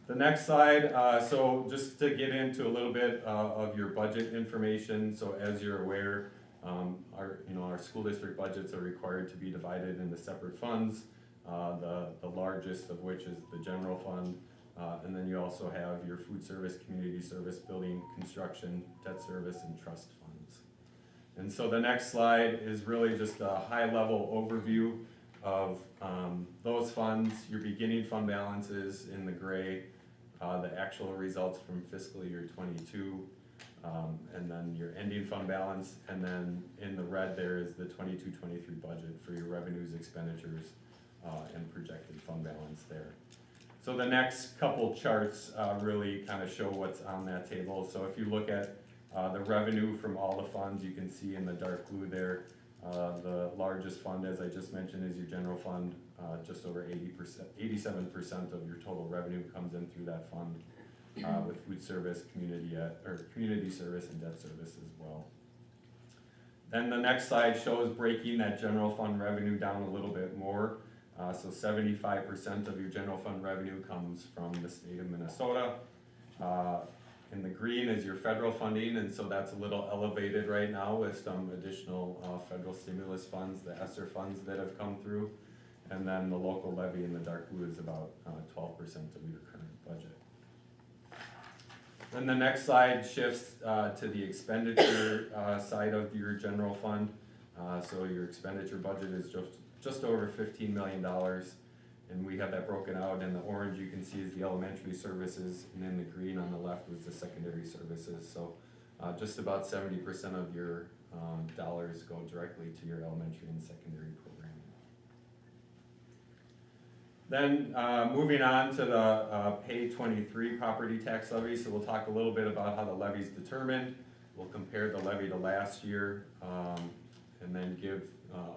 The next slide, so just to get into a little bit of your budget information. So as you're aware, our school district budgets are required to be divided into separate funds. The largest of which is the general fund. And then you also have your food service, community service, building, construction, debt service, and trust funds. And so the next slide is really just a high-level overview of those funds, your beginning fund balances in the gray, the actual results from fiscal year 22, and then your ending fund balance, and then in the red there is the 22-23 budget for your revenues, expenditures, and projected fund balance there. So the next couple charts really kind of show what's on that table. So if you look at the revenue from all the funds, you can see in the dark blue there, the largest fund, as I just mentioned, is your general fund. Just over 87% of your total revenue comes in through that fund, with food service, community service, and debt service as well. Then the next slide shows breaking that general fund revenue down a little bit more. So 75% of your general fund revenue comes from the state of Minnesota. In the green is your federal funding, and so that's a little elevated right now with some additional federal stimulus funds, the ESSER funds that have come through. And then the local levy in the dark blue is about 12% of your current budget. Then the next slide shifts to the expenditure side of your general fund. So your expenditure budget is just over $15 million, and we have that broken out. In the orange you can see is the elementary services, and in the green on the left was the secondary services. So just about 70% of your dollars go directly to your elementary and secondary programming. Then moving on to the Pay 23 property tax levy. So we'll talk a little bit about how the levy is determined. We'll compare the levy to last year, and then give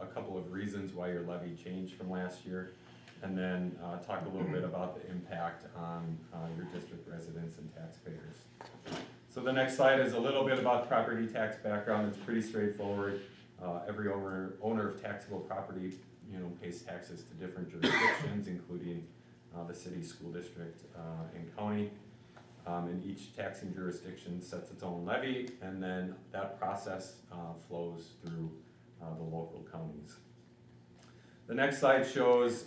a couple of reasons why your levy changed from last year, and then talk a little bit about the impact on your district residents and taxpayers. So the next slide is a little bit about property tax background. It's pretty straightforward. Every owner of taxable property, pays taxes to different jurisdictions, including the city, school district, and county. And each taxing jurisdiction sets its own levy, and then that process flows through the local counties. The next slide shows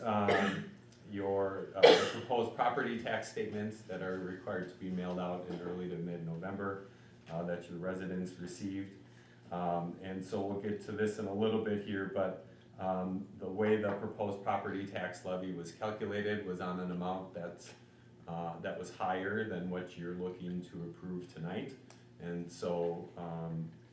your proposed property tax statements that are required to be mailed out in early to mid-November that your residents received. And so we'll get to this in a little bit here, but The way the proposed property tax levy was calculated was on an amount that was higher than what you're looking to approve tonight. And so,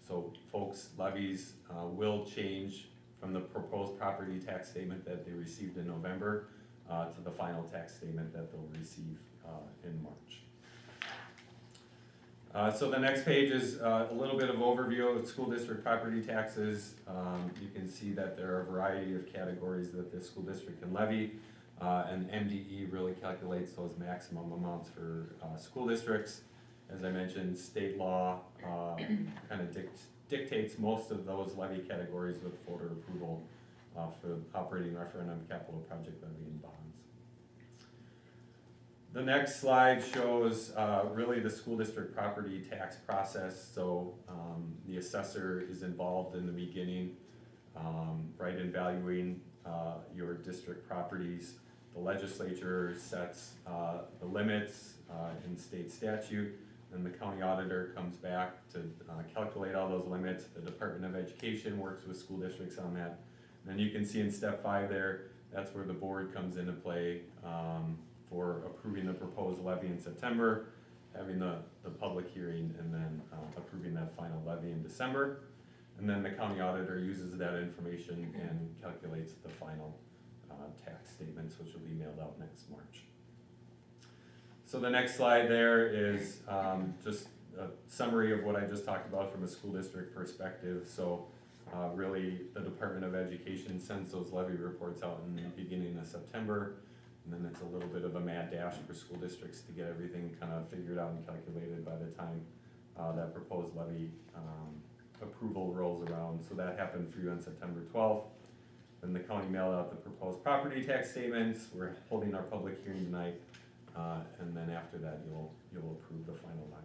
so folks' levies will change from the proposed property tax statement that they received in November to the final tax statement that they'll receive in March. So the next page is a little bit of overview of school district property taxes. You can see that there are a variety of categories that the school district can levy, and MDE really calculates those maximum amounts for school districts. As I mentioned, state law kind of dictates most of those levy categories with voter approval for operating referendum, capital project levy, and bonds. The next slide shows really the school district property tax process. So the assessor is involved in the beginning, right, in valuing your district properties. The legislature sets the limits in state statute, and the county auditor comes back to calculate all those limits. The Department of Education works with school districts on that. And then you can see in step 5 there, that's where the board comes into play for approving the proposed levy in September, having the public hearing, and then approving that final levy in December. And then the county auditor uses that information and calculates the final tax statements, which will be mailed out next March. So the next slide there is just a summary of what I just talked about from a school district perspective. So really, the Department of Education sends those levy reports out in the beginning of September. And then it's a little bit of a mad dash for school districts to get everything kind of figured out and calculated by the time that proposed levy approval rolls around. So that happened for you on September 12th. Then the county mailed out the proposed property tax statements. We're holding our public hearing tonight. And then after that, you'll approve the final levy.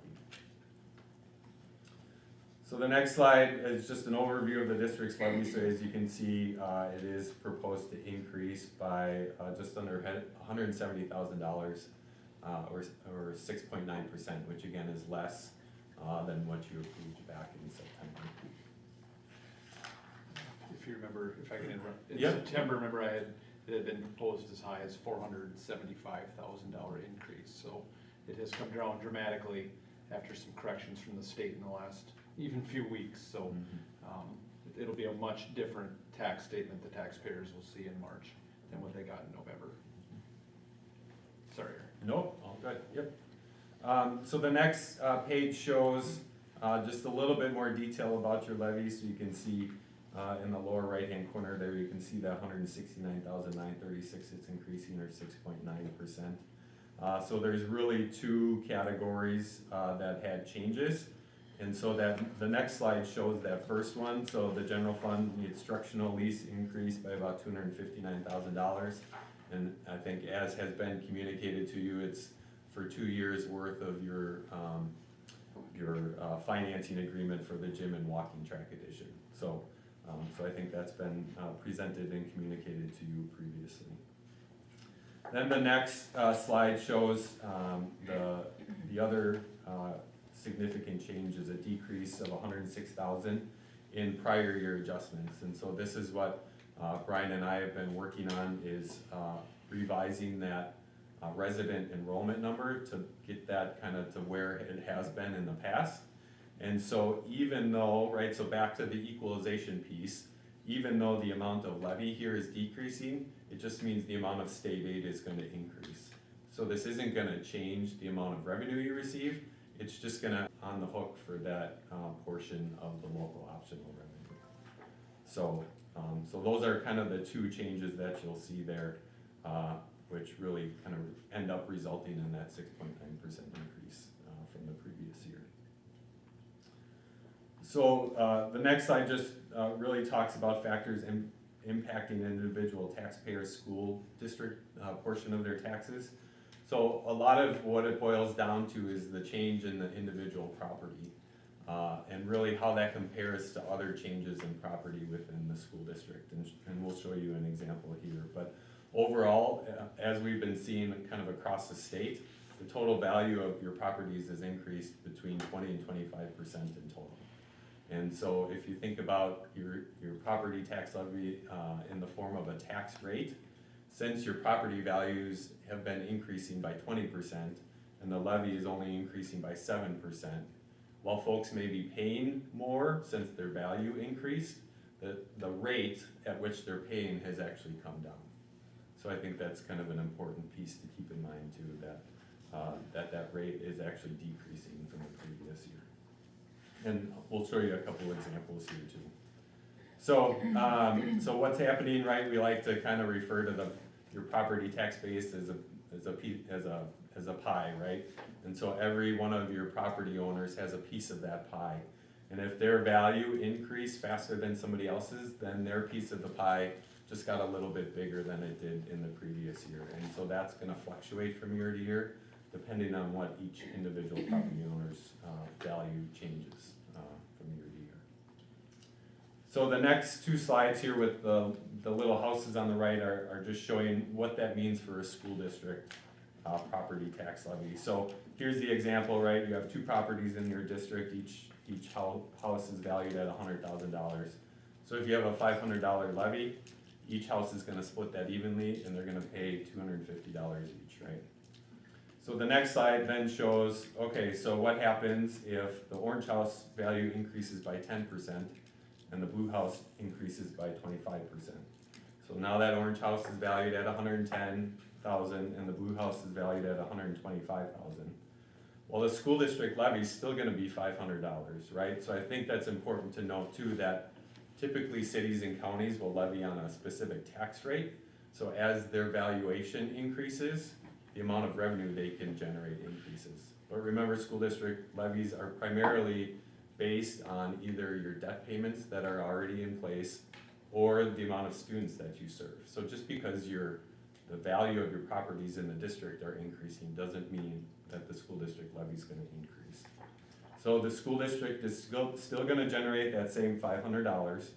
So the next slide is just an overview of the district's levy. So as you can see, it is proposed to increase by just under $170,000 or 6.9%, which again is less than what you approved back in September. If you remember, if I can interrupt, in Yep. September, remember it had been proposed as high as $475,000 increase. So it has come down dramatically after some corrections from the state in the last even few weeks. So it'll be a much different tax statement the taxpayers will see in March than what they got in November. Sorry. Nope, all good, yep. So the next page shows just a little bit more detail about your levy. So you can see in the lower right-hand corner there, you can see that $169,936, it's increasing, or 6.9%. So there's really 2 categories that had changes. And so that the next slide shows that first one. So the general fund, the instructional lease increased by about $259,000. And I think, as has been communicated to you, it's for 2 years worth of your financing agreement for the gym and walking track addition. So, so I think that's been presented and communicated to you previously. Then the next slide shows the other significant change is a decrease of $106,000 in prior year adjustments. And so this is what Brian and I have been working on, is revising that resident enrollment number to get that kind of to where it has been in the past. And so even though, right, so back to the equalization piece, even though the amount of levy here is decreasing, it just means the amount of state aid is going to increase. So this isn't going to change the amount of revenue you receive. It's just going to on the hook for that portion of the local optional revenue. So, so those are kind of the 2 changes that you'll see there, which really kind of end up resulting in that 6.9% increase from the previous year. So the next slide just really talks about factors impacting individual taxpayers' school district portion of their taxes. So a lot of what it boils down to is the change in the individual property and really how that compares to other changes in property within the school district. And we'll show you an example here. But overall, as we've been seeing kind of across the state, the total value of your properties has increased between 20 and 25% in total. And so if you think about your property tax levy in the form of a tax rate, since your property values have been increasing by 20% and the levy is only increasing by 7%, while folks may be paying more since their value increased, the rate at which they're paying has actually come down. So I think that's kind of an important piece to keep in mind too, that rate is actually decreasing from the previous year. And we'll show you a couple examples here too. So, so what's happening, right? We like to kind of refer to your property tax base as a pie, right? And so every one of your property owners has a piece of that pie. And if their value increased faster than somebody else's, then their piece of the pie just got a little bit bigger than it did in the previous year. And so that's gonna fluctuate from year to year, depending on what each individual property owner's value changes from year to year. So the next two slides here with the little houses on the right are just showing what that means for a school district property tax levy. So here's the example, right? You have two properties in your district, each house is valued at $100,000. So if you have a $500 levy, each house is gonna split that evenly and they're gonna pay $250 each, right? So the next slide then shows, okay, so what happens if the orange house value increases by 10% and the blue house increases by 25%? So now that orange house is valued at $110,000 and the blue house is valued at $125,000. Well, the school district levy is still gonna be $500, right? So I think that's important to note too, that typically cities and counties will levy on a specific tax rate. So as their valuation increases, the amount of revenue they can generate increases. But remember, school district levies are primarily based on either your debt payments that are already in place or the amount of students that you serve. So just because the value of your properties in the district are increasing doesn't mean that the school district levy is gonna increase. So the school district is still gonna generate that same $500,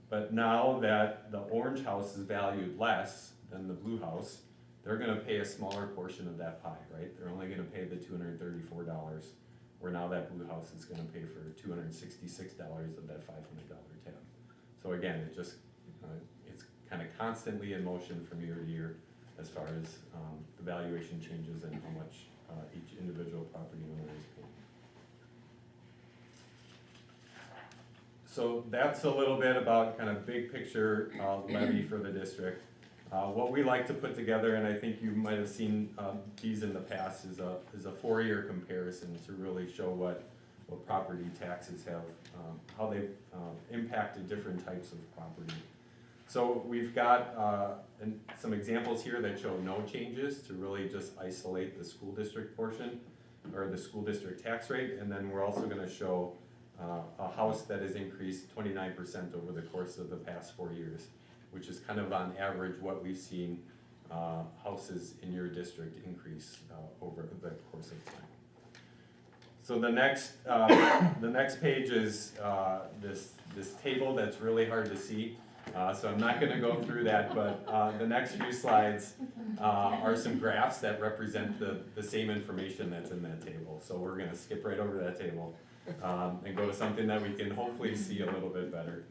but now that the orange house is valued less than the blue house, they're gonna pay a smaller portion of that pie, right? They're only gonna pay the $234, where now that blue house is gonna pay for $266 of that $500 tab. So again, it's kind of constantly in motion from year to year as far as the valuation changes and how much each individual property owner is paying. So that's a little bit about kind of big picture levy for the district. What we like to put together, and I think you might have seen these in the past, is a 4-year comparison to really show what property taxes have, how they've impacted different types of property. So we've got some examples here that show no changes to really just isolate the school district portion or the school district tax rate, and then we're also going to show a house that has increased 29% over the course of the past 4 years, which is kind of on average what we've seen houses in your district increase over the course of time. So the next page is this table that's really hard to see. So I'm not going to go through that, but the next few slides are some graphs that represent the same information that's in that table. So we're going to skip right over that table and go to something that we can hopefully see a little bit better.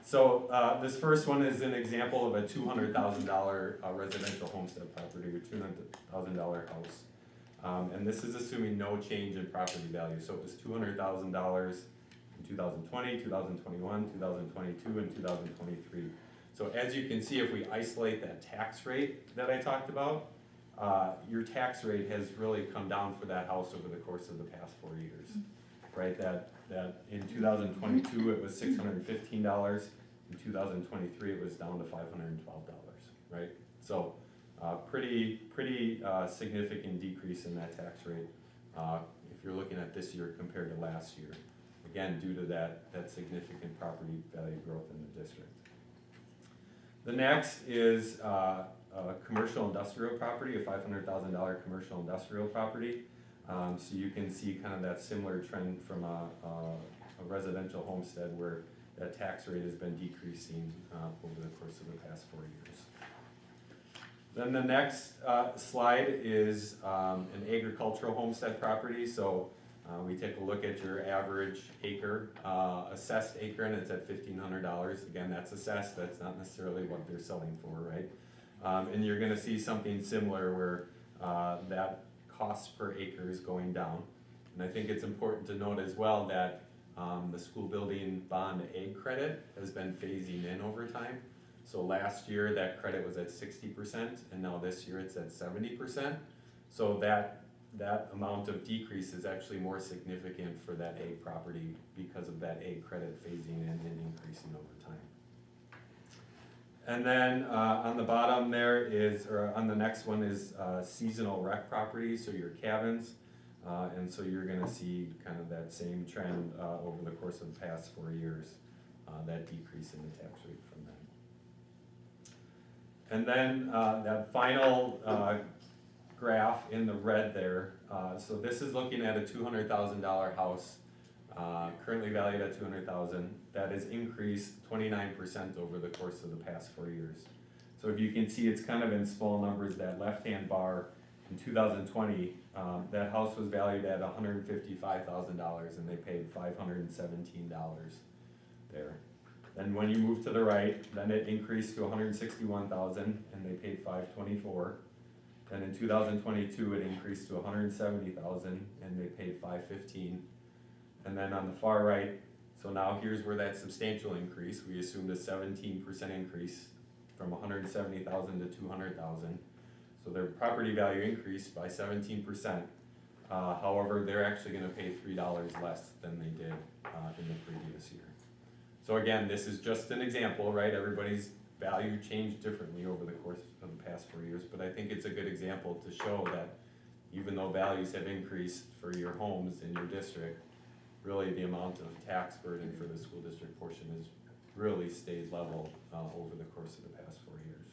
So this first one is an example of a $200,000 residential homestead property with $200,000 house. And this is assuming no change in property value. So it was $200,000 in 2020, 2021, 2022, and 2023. So as you can see, if we isolate that tax rate that I talked about, your tax rate has really come down for that house over the course of the past 4 years, right? That in 2022 it was $615. In 2023 it was down to $512, right? So pretty significant decrease in that tax rate if you're looking at this year compared to last year. Again, due to that significant property value growth in the district. The next is a commercial industrial property, a $500,000 commercial industrial property. So you can see kind of that similar trend from a residential homestead where that tax rate has been decreasing over the course of the past 4 years. Then the next slide is an agricultural homestead property. So We take a look at your average acre, assessed acre, and it's at $1,500. Again, that's assessed, that's not necessarily what they're selling for, right? And you're gonna see something similar where that cost per acre is going down. And I think it's important to note as well that the school building bond ag credit has been phasing in over time. So last year, that credit was at 60%, and now this year it's at 70%. So that amount of decrease is actually more significant for that ag property because of that ag credit phasing in and increasing over time. And then on the bottom there is, or on the next one is seasonal rec properties, so your cabins. And so you're gonna see kind of that same trend over the course of the past 4 years, that decrease in the tax rate from that. And then that final graph in the red there, so this is looking at a $200,000 house, currently valued at $200,000. That has increased 29% over the course of the past 4 years. So if you can see, it's kind of in small numbers, that left-hand bar. In 2020, that house was valued at $155,000 and they paid $517 there. Then when you move to the right, then it increased to $161,000 and they paid $524. Then in 2022, it increased to $170,000 and they paid $515. And then on the far right, so now here's where that substantial increase, we assumed a 17% increase from $170,000 to $200,000. So their property value increased by 17%. However, they're actually gonna pay $3 less than they did in the previous year. So again, this is just an example, right? Everybody's value changed differently over the course of the past 4 years, but I think it's a good example to show that even though values have increased for your homes in your district, really the amount of tax burden for the school district portion has really stayed level over the course of the past 4 years.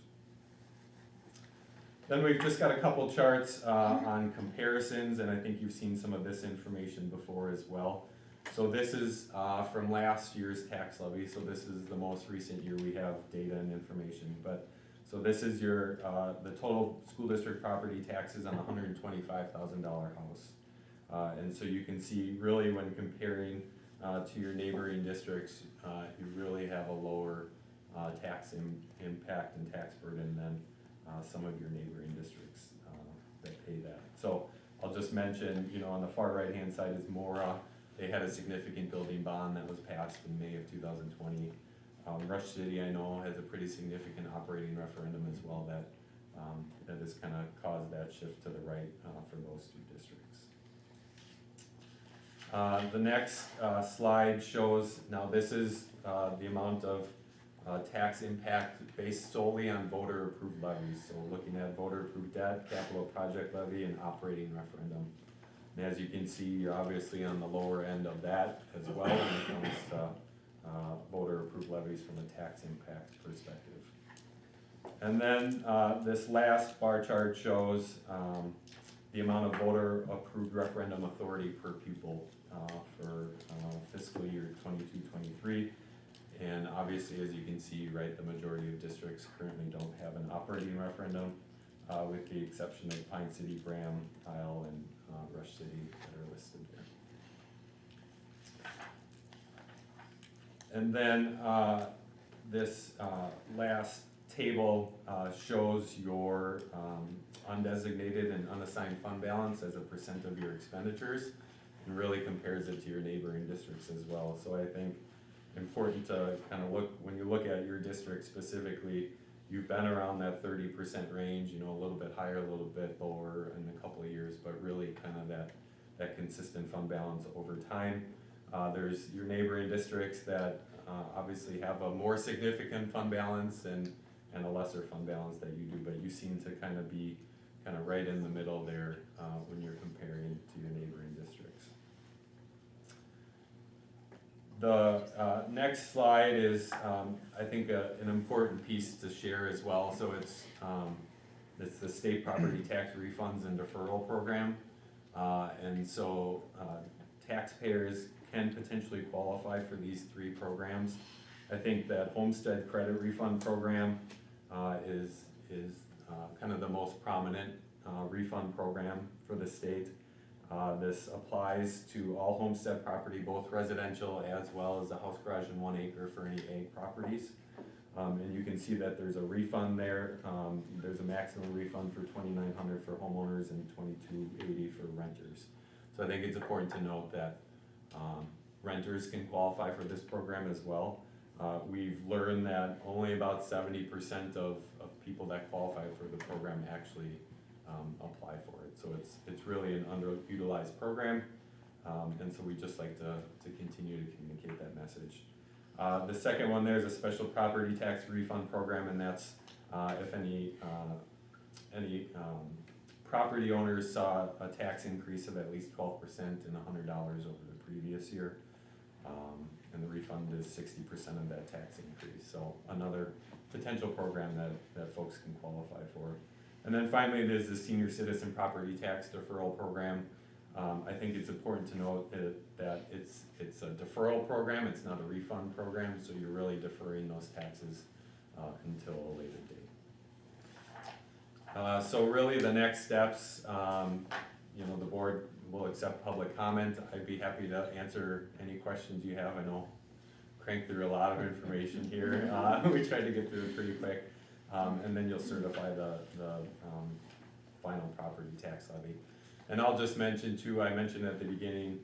Then we've just got a couple charts on comparisons, and I think you've seen some of this information before as well. So this is from last year's tax levy, so this is the most recent year we have data and information. But so this is your the total school district property taxes on a $125,000 house. And so you can see really when comparing to your neighboring districts, you really have a lower tax impact and tax burden than some of your neighboring districts that pay that. So I'll just mention, you know, on the far right hand side is Mora. They had a significant building bond that was passed in May of 2020. Rush City, I know, has a pretty significant operating referendum as well that that has kind of caused that shift to the right for those two districts. The next slide shows, now this is the amount of tax impact based solely on voter approved levies. So looking at voter approved debt, capital project levy, and operating referendum. And as you can see, you're obviously on the lower end of that as well when it comes to voter approved levies from a tax impact perspective. And then this last bar chart shows the amount of voter approved referendum authority per pupil for fiscal year 22-23. And obviously, as you can see, right, the majority of districts currently don't have an operating referendum, with the exception of Pine City, Graham, Isle, and Rush City that are listed there. And then this last table shows your undesignated and unassigned fund balance as a percent of your expenditures, and really compares it to your neighboring districts as well. So I think important to kind of look, when you look at your district specifically, you've been around that 30% range, you know, a little bit higher, a little bit lower in a couple of years, but really kind of that consistent fund balance over time. There's your neighboring districts that obviously have a more significant fund balance and a lesser fund balance that you do, but you seem to kind of be kind of right in the middle there when you're comparing to your neighboring districts. The next slide is, I think, an important piece to share as well. So it's the state property tax refunds and deferral program. And so taxpayers can potentially qualify for these 3 programs. I think that homestead credit refund program is kind of the most prominent refund program for the state. This applies to all homestead property, both residential as well as the house garage and 1 acre for any ag properties. And you can see that there's a refund there. There's a maximum refund for $2,900 for homeowners and $2,280 for renters. So I think it's important to note that renters can qualify for this program as well. We've learned that only about 70% of people that qualify for the program actually apply for it. So it's really an underutilized program, and so we just like to continue to communicate that message. The second one there is a special property tax refund program, and that's if any property owners saw a tax increase of at least 12% and $100 over the previous year. And the refund is 60% of that tax increase. So another potential program that folks can qualify for. And then finally, there's the Senior Citizen Property Tax Deferral Program. I think it's important to note that it's a deferral program, it's not a refund program, so you're really deferring those taxes until a later date. So really the next steps, the board will accept public comment. I'd be happy to answer any questions you have. I know cranked through a lot of information here. We tried to get through it pretty quick. And then you'll certify the final property tax levy. And I'll just mention too, I mentioned at the beginning,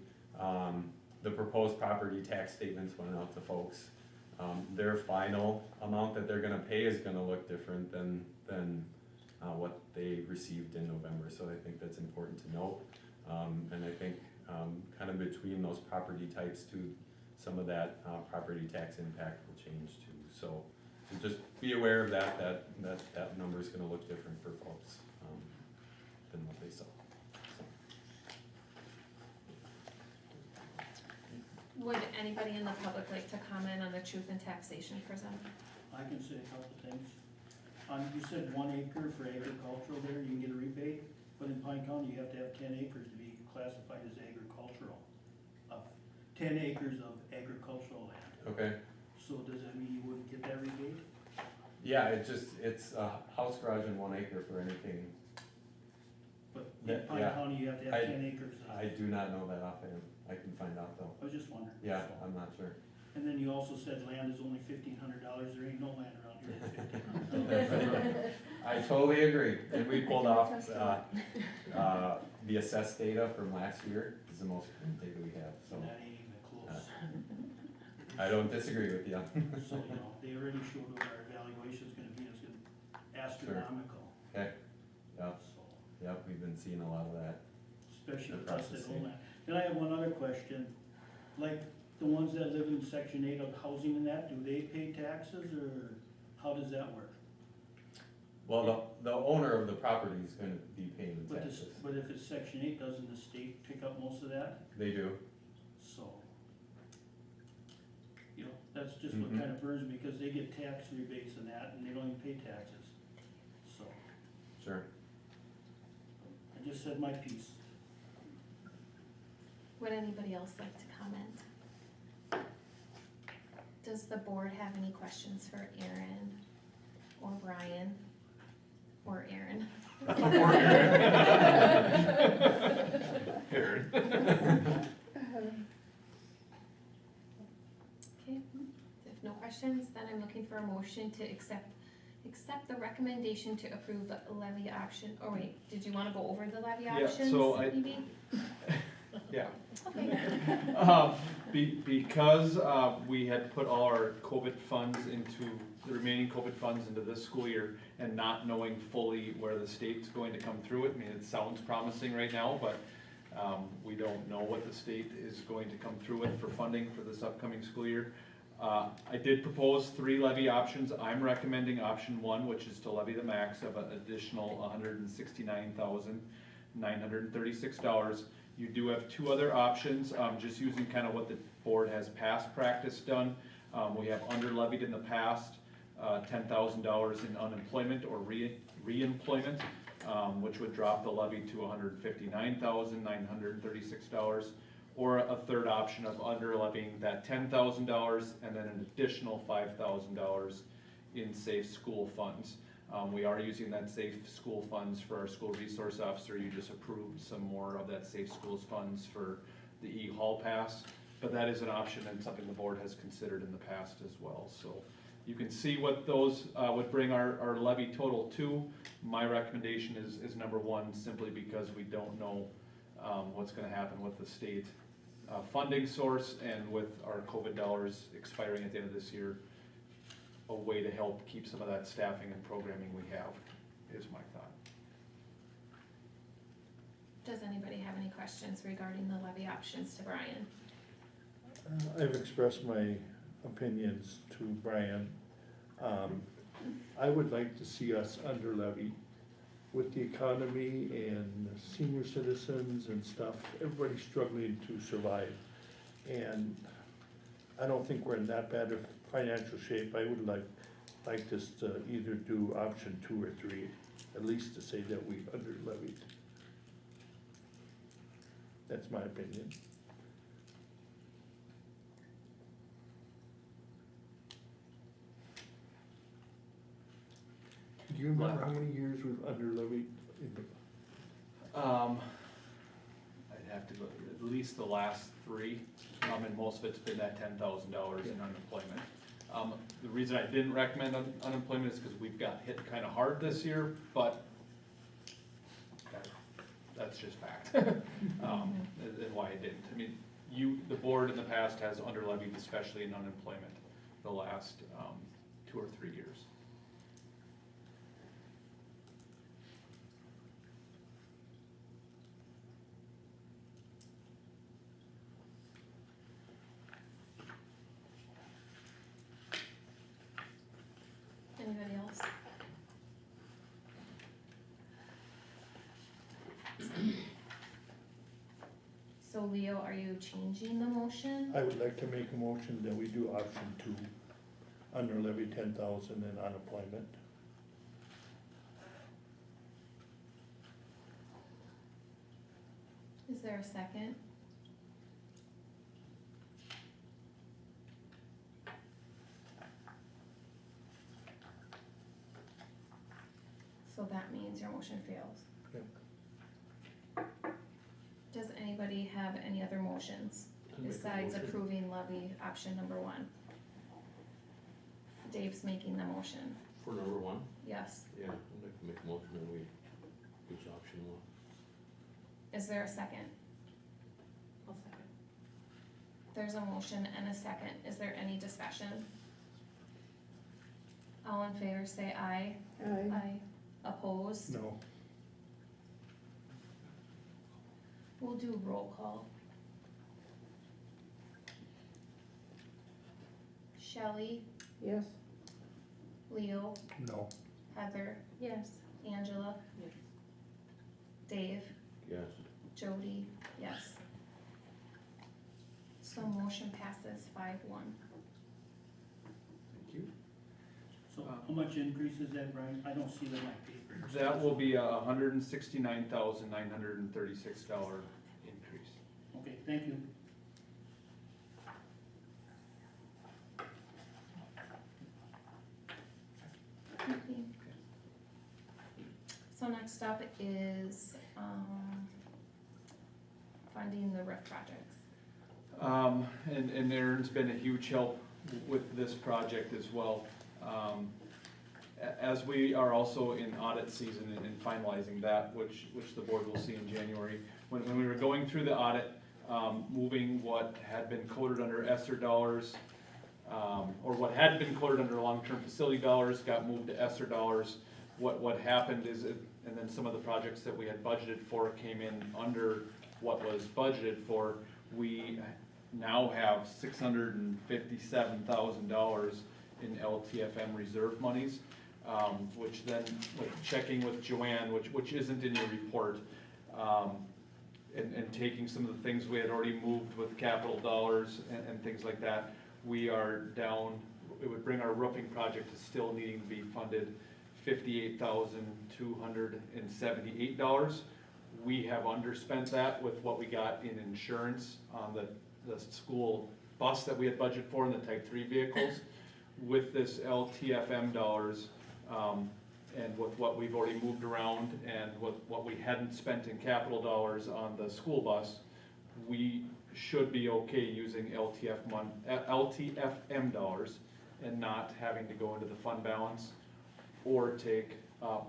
the proposed property tax statements went out to folks. Their final amount that they're gonna pay is gonna look different than what they received in November. So I think that's important to note. And I think kind of between those property types too, some of that property tax impact will change too. So just be aware of that number is gonna look different for folks than what they saw. Would anybody in the public like to comment on the truth in taxation presented? I can say a couple things. You said 1 acre for agricultural there, you can get a rebate, but in Pine County, you have to have 10 acres to be classified as agricultural. 10 acres of agricultural land. Okay. So does that mean you wouldn't get that rebate? Yeah, it's a house garage and 1 acre for anything. But in Pine Yeah. County, you have to have 10 acres. I do not know that offhand. I can find out though. I was just wondering. Yeah, So. I'm not sure. And then you also said land is only $1,500, there ain't no land around here that's $1,500. I totally agree. And we pulled off the assessed data from last year. Is the most current data we have. So That ain't even close. I don't disagree with you. So, they already showed what our evaluation's gonna be, it's gonna astronomical. Okay. Yep. So, Yep. We've been seeing a lot of that. especially with Across us the that state. own land. Then I have one other question, like, the ones that live in section 8 of housing and that, do they pay taxes, or how does that work? Well, the owner of the property is going to be paying the But taxes. but if it's section 8, doesn't the state pick up most of that? They do. So, that's just what Mhm. kind of burns me, because they get tax rebates and that, and they don't even pay taxes. So, Sure. I just said my piece. Would anybody else like to comment? Does the board have any questions for Aaron or Brian or Aaron? Aaron. Okay, if no questions, then I'm looking for a motion to accept the recommendation to approve the levy option. Oh wait, did you wanna go over the levy Yeah, options, so maybe? Yeah. Okay. Because we had put all our COVID funds into, the remaining COVID funds into this school year, and not knowing fully where the state's going to come through it, I mean, it sounds promising right now, but we don't know what the state is going to come through with for funding for this upcoming school year. I did propose 3 levy options. I'm recommending option 1, which is to levy the max of an additional $169,936. You do have 2 other options, just using kind of what the board has past practice done. We have under levied in the past, $10,000 in unemployment or reemployment, which would drop the levy to $159,936. Or a third option of under levying that $10,000 and then an additional $5,000 in safe school funds. We are using that safe school funds for our school resource officer. You just approved some more of that safe schools funds for the e-hall pass. But that is an option and something the board has considered in the past as well. So you can see what those would bring our levy total to. My recommendation is number one, simply because we don't know what's gonna happen with the state funding source and with our COVID dollars expiring at the end of this year. A way to help keep some of that staffing and programming we have is my thought. Does anybody have any questions regarding the levy options to Brian? I've expressed my opinions to Brian. I would like to see us under levy with the economy and senior citizens and stuff. Everybody's struggling to survive. And I don't think we're in that bad of financial shape. I would like us to either do option 2 or 3, at least to say that we've under levied. That's my opinion. Do you remember how many years we've under levied? I'd have to go, at least the last 3, and most of it's been that $10,000 in unemployment. The reason I didn't recommend unemployment is because we've got hit kind of hard this year, but that's just fact. And why I didn't. I mean, the board in the past has under levied, especially in unemployment, the last 2 or 3 years. Anybody else? So Leo, are you changing the motion? I would like to make a motion that we do option 2, under levy 10,000 in unemployment. Is there a second? So that means your motion fails. Yep. Does anybody have any other motions besides approving levy option number 1? Dave's making the motion, For number 1, yes. yeah, I'd like to make a motion and we use option 1. Is there a second? I'll second. There's a motion and a second. Is there any discussion? All in favor say aye. Aye. Aye. Opposed? No. We'll do roll call. Shelley, Yes. Leo, No. Heather, Yes. Angela, Yes. Dave, Yes. Jody, yes. So motion passes 5-1. Thank you. So how much increase is that, Brian? I don't see that on my paper. That will be a $169,936 increase. Okay, thank you. Okay. So next up is, funding the roof projects. And Aaron's been a huge help with this project as well. As we are also in audit season and finalizing that, which the board will see in January. When we were going through the audit, moving what had been coded under ESSER dollars, or what had been coded under long-term facility dollars got moved to ESSER dollars. What happened is, and then some of the projects that we had budgeted for came in under what was budgeted for. We now have $657,000 in LTFM reserve monies, which then, checking with Joanne, which isn't in your report, and taking some of the things we had already moved with capital dollars and things like that, we are down. It would bring our roofing project to still needing to be funded $58,278. We have underspent that with what we got in insurance on the school bus that we had budgeted for and the type 3 vehicles. With this LTFM dollars, And with what we've already moved around and with what we hadn't spent in capital dollars on the school bus, we should be okay using LTFM dollars and not having to go into the fund balance or take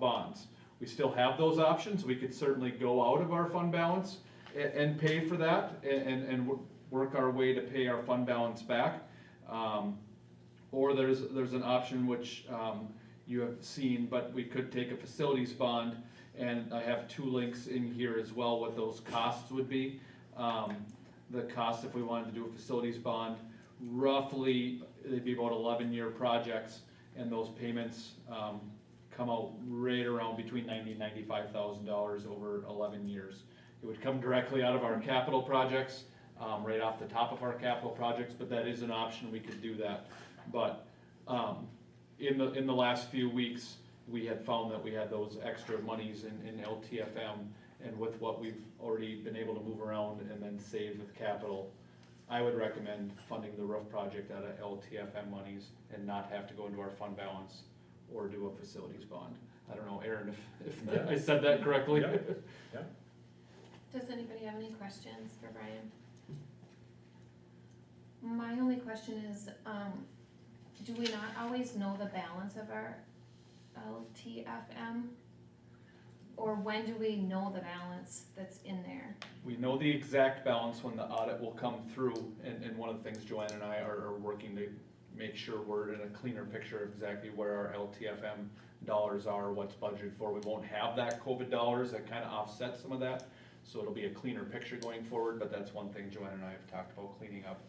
bonds. We still have those options. We could certainly go out of our fund balance and pay for that and work our way to pay our fund balance back. Or there's an option which you have seen, but we could take a facilities bond, and I have two links in here as well what those costs would be. The cost if we wanted to do a facilities bond, roughly they'd be about 11-year projects, and those payments come out right around between $90,000 and $95,000 over 11 years. It would come directly out of our capital projects, right off the top of our capital projects, but that is an option, we could do that. But in the last few weeks, we had found that we had those extra monies in LTFM, and with what we've already been able to move around and then save with capital, I would recommend funding the roof project out of LTFM monies and not have to go into our fund balance or do a facilities bond. I don't know, Aaron, if Yeah. I said that correctly? Yeah. Does anybody have any questions for Brian? My only question is, do we not always know the balance of our LTFM? Or when do we know the balance that's in there? We know the exact balance when the audit will come through, and one of the things Joanne and I are working to make sure we're in a cleaner picture of exactly where our LTFM dollars are, what's budgeted for. We won't have that COVID dollars that kind of offset some of that, so it'll be a cleaner picture going forward, but that's one thing Joanne and I have talked about, cleaning up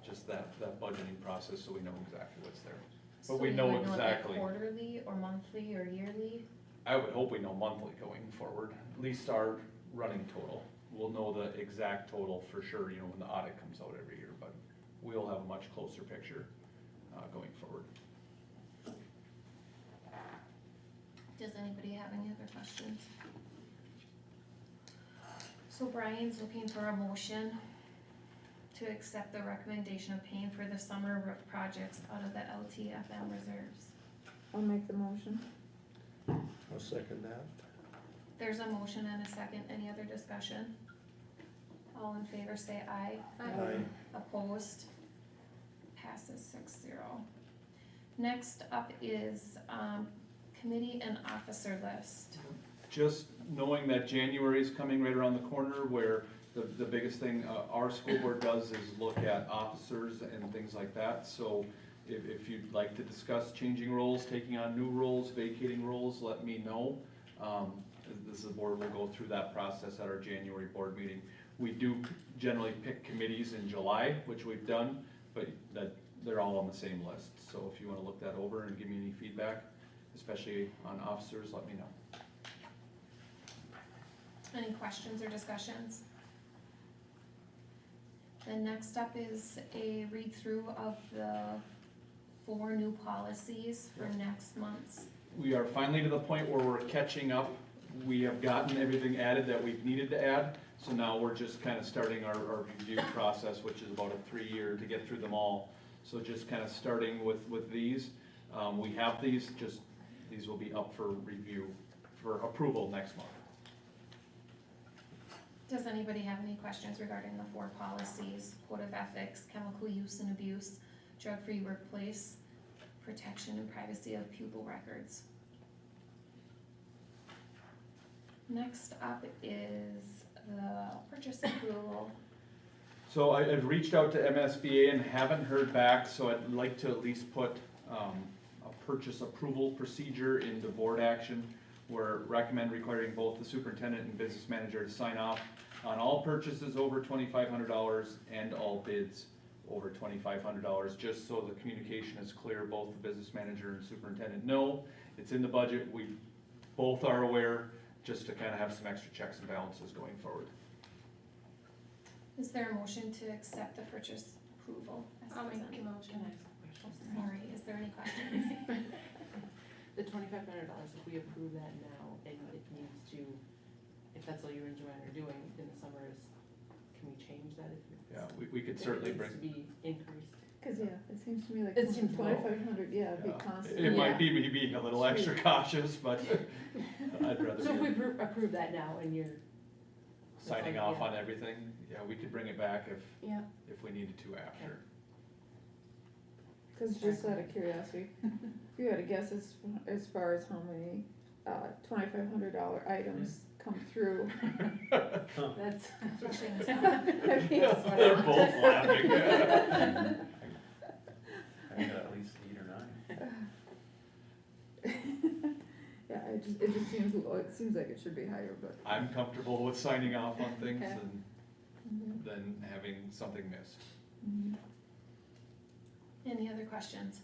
just that budgeting process so we know exactly what's there. But we know exactly. So you would know that quarterly or monthly or yearly? I would hope we know monthly going forward, at least our running total. We'll know the exact total for sure, you know, when the audit comes out every year, but we'll have a much closer picture going forward. Does anybody have any other questions? So Brian's looking for a motion to accept the recommendation of paying for the summer roof projects out of the LTFM reserves. I'll make the motion. I'll second that. There's a motion and a second. Any other discussion? All in favor say aye. Aye. Opposed? Passes 6-0. Next up is committee and officer list. Just knowing that January is coming right around the corner, where the biggest thing our school board does is look at officers and things like that. So if you'd like to discuss changing roles, taking on new roles, vacating roles, let me know. This board will go through that process at our January board meeting. We do generally pick committees in July, which we've done, but they're all on the same list. So if you want to look that over and give me any feedback, especially on officers, let me know. Any questions or discussions? Then next up is a read-through of the 4 new policies for next month's. We are finally to the point where we're catching up. We have gotten everything added that we've needed to add, so now we're just kind of starting our review process, which is about a 3-year to get through them all. So just kind of starting with these. We have these will be up for review, for approval next month. Does anybody have any questions regarding the 4 policies? Code of ethics, chemical use and abuse, drug-free workplace, protection and privacy of pupil records. Next up is the purchase approval. So I've reached out to MSBA and haven't heard back, so I'd like to at least put a purchase approval procedure into board action, where recommend requiring both the superintendent and business manager to sign off on all purchases over $2,500 and all bids over $2,500, just so the communication is clear. Both the business manager and superintendent know it's in the budget. We both are aware, just to kind of have some extra checks and balances going forward. Is there a motion to accept the purchase approval as I'll make presented? the motion. Can I ask a question? Sorry, is there any questions? The $2,500, if we approve that now, and it needs to, if that's all you and Joanne are doing in the summer, can we change that? Yeah, we could certainly bring. If it needs to be increased. Cause yeah, it seems to me like It seems low. 2,500, yeah, it'd be Yeah. constant. It might Yeah. be me being a little extra cautious, but I'd rather So if be we approve that now and you're. signing like, off yeah. on everything. Yeah, we could bring it back Yeah. if we needed to after. Cause just out of curiosity, if you had a guess as far as how many, $2,500 items come through. That's. I mean, They're both laughing. I got at least 8 or 9. Yeah, it just seems low, it seems like it should be higher, but. I'm comfortable with signing off on things Okay. and Mhm. then having something missed. Mhm. Any other questions?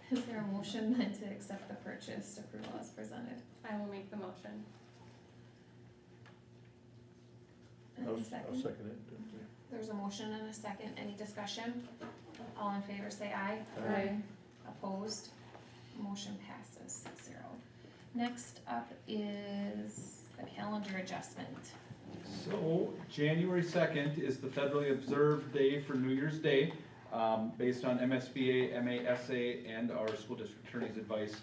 Is there a motion then to accept the purchase approval as presented? I will make the motion. Any I'll second? second it. There's a motion and a second. Any discussion? All in favor say aye. Aye. Opposed? Motion passes 6-0. Next up is the calendar adjustment. So, January 2nd is the federally observed day for New Year's Day. Based on MSBA, MASA, and our school district attorney's advice,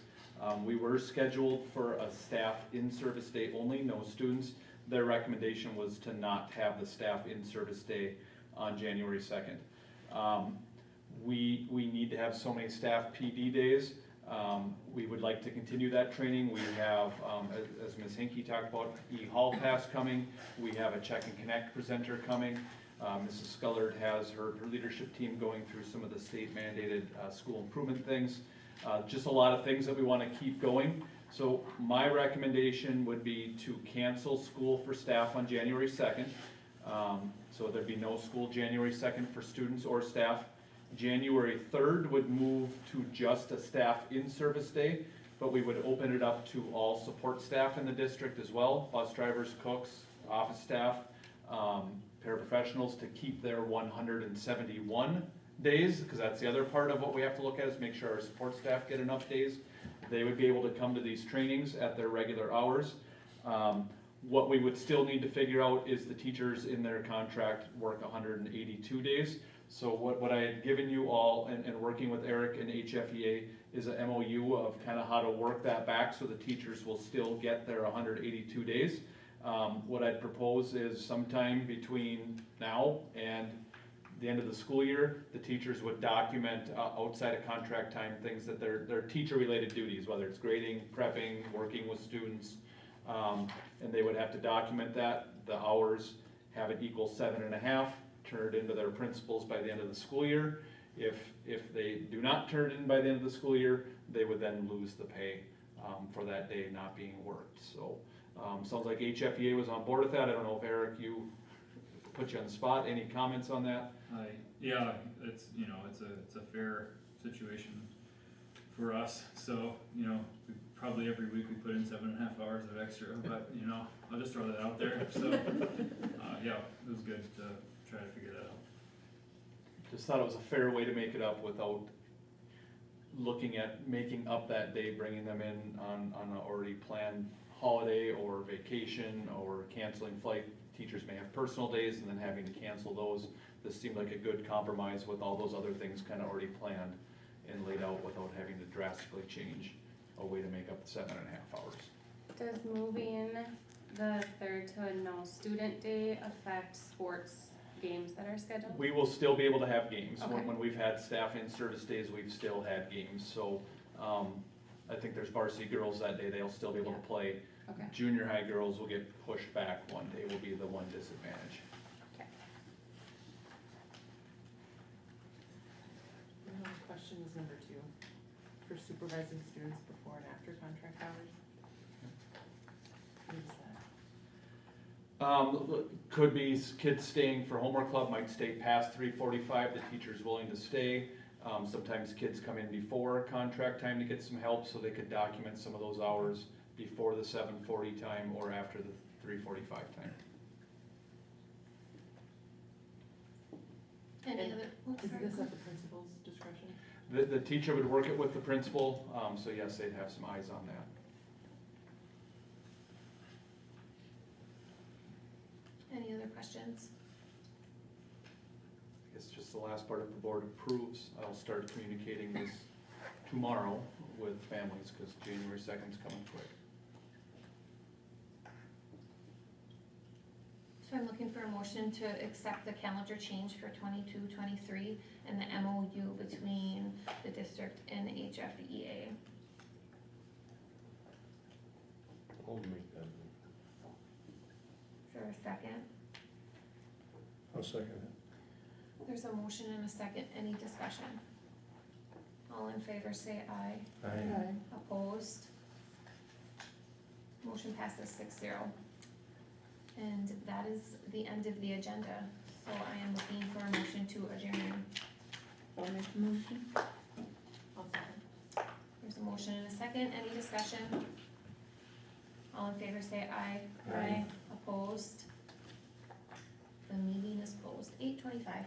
we were scheduled for a staff in-service day only, no students. Their recommendation was to not have the staff in-service day on January 2nd. We need to have so many staff PD days. We would like to continue that training. We have, as Ms. Hinckley talked about, e-hall pass coming. We have a check and connect presenter coming. Mrs. Scullard has her leadership team going through some of the state mandated school improvement things. Just a lot of things that we want to keep going. So my recommendation would be to cancel school for staff on January 2nd. So there'd be no school January 2nd for students or staff. January 3rd would move to just a staff in-service day, but we would open it up to all support staff in the district as well, bus drivers, cooks, office staff, paraprofessionals, to keep their 171 days, because that's the other part of what we have to look at, is make sure our support staff get enough days. They would be able to come to these trainings at their regular hours. What we would still need to figure out is the teachers in their contract work 182 days. So what I had given you all, and working with Eric and HFEA, is a MOU of kind of how to work that back so the teachers will still get their 182 days. What I'd propose is sometime between now and the end of the school year, the teachers would document outside of contract time things that they're teacher-related duties, whether it's grading, prepping, working with students, and they would have to document that, the hours, have it equal 7.5, turn it into their principals by the end of the school year. If they do not turn it in by the end of the school year, they would then lose the pay for that day not being worked. So sounds like HFEA was on board with that. I don't know if Eric, you put you on the spot. Any comments on that? Yeah, it's, it's a fair situation for us. So, probably every week we put in 7.5 hours of extra, but, I'll just throw that out there. So, yeah, it was good to try to figure that out. Just thought it was a fair way to make it up without looking at making up that day, bringing them in on an already planned holiday or vacation or canceling flight. Teachers may have personal days and then having to cancel those. This seemed like a good compromise with all those other things kind of already planned and laid out without having to drastically change a way to make up the 7.5 hours. Does moving the 3rd to a no student day affect sports games that are scheduled? We will still be able to have games. Okay. When we've had staff in service days, we've still had games. So I think there's varsity girls that day, they'll still be able to play. Okay. Junior high girls will get pushed back one day, will be the one disadvantage. My question is number 2, for supervising students before and after contract hours. What is that? Could be kids staying for homework club, might stay past 3:45, the teacher's willing to stay. Sometimes kids come in before contract time to get some help, so they could document some of those hours before the 7:40 time or after the 3:45 time. Any other? Is this at the principal's discretion? The teacher would work it with the principal, so yes, they'd have some eyes on that. Any other questions? I guess it's just the last part of the board approves. I'll start communicating this tomorrow with families, cause January 2nd's coming quick. So I'm looking for a motion to accept the calendar change for 22-23 and the MOU between the district and the HFEA. I'll make that. Is there a second? I'll second it. There's a motion and a second. Any discussion? All in favor say aye. Aye. Opposed? Motion passes 6-0. And that is the end of the agenda. So I am looking for a motion to adjourn. I'll make the motion. I'll second. There's a motion and a second. Any discussion? All in favor say aye. Aye. Opposed? The meeting is closed. 8:25.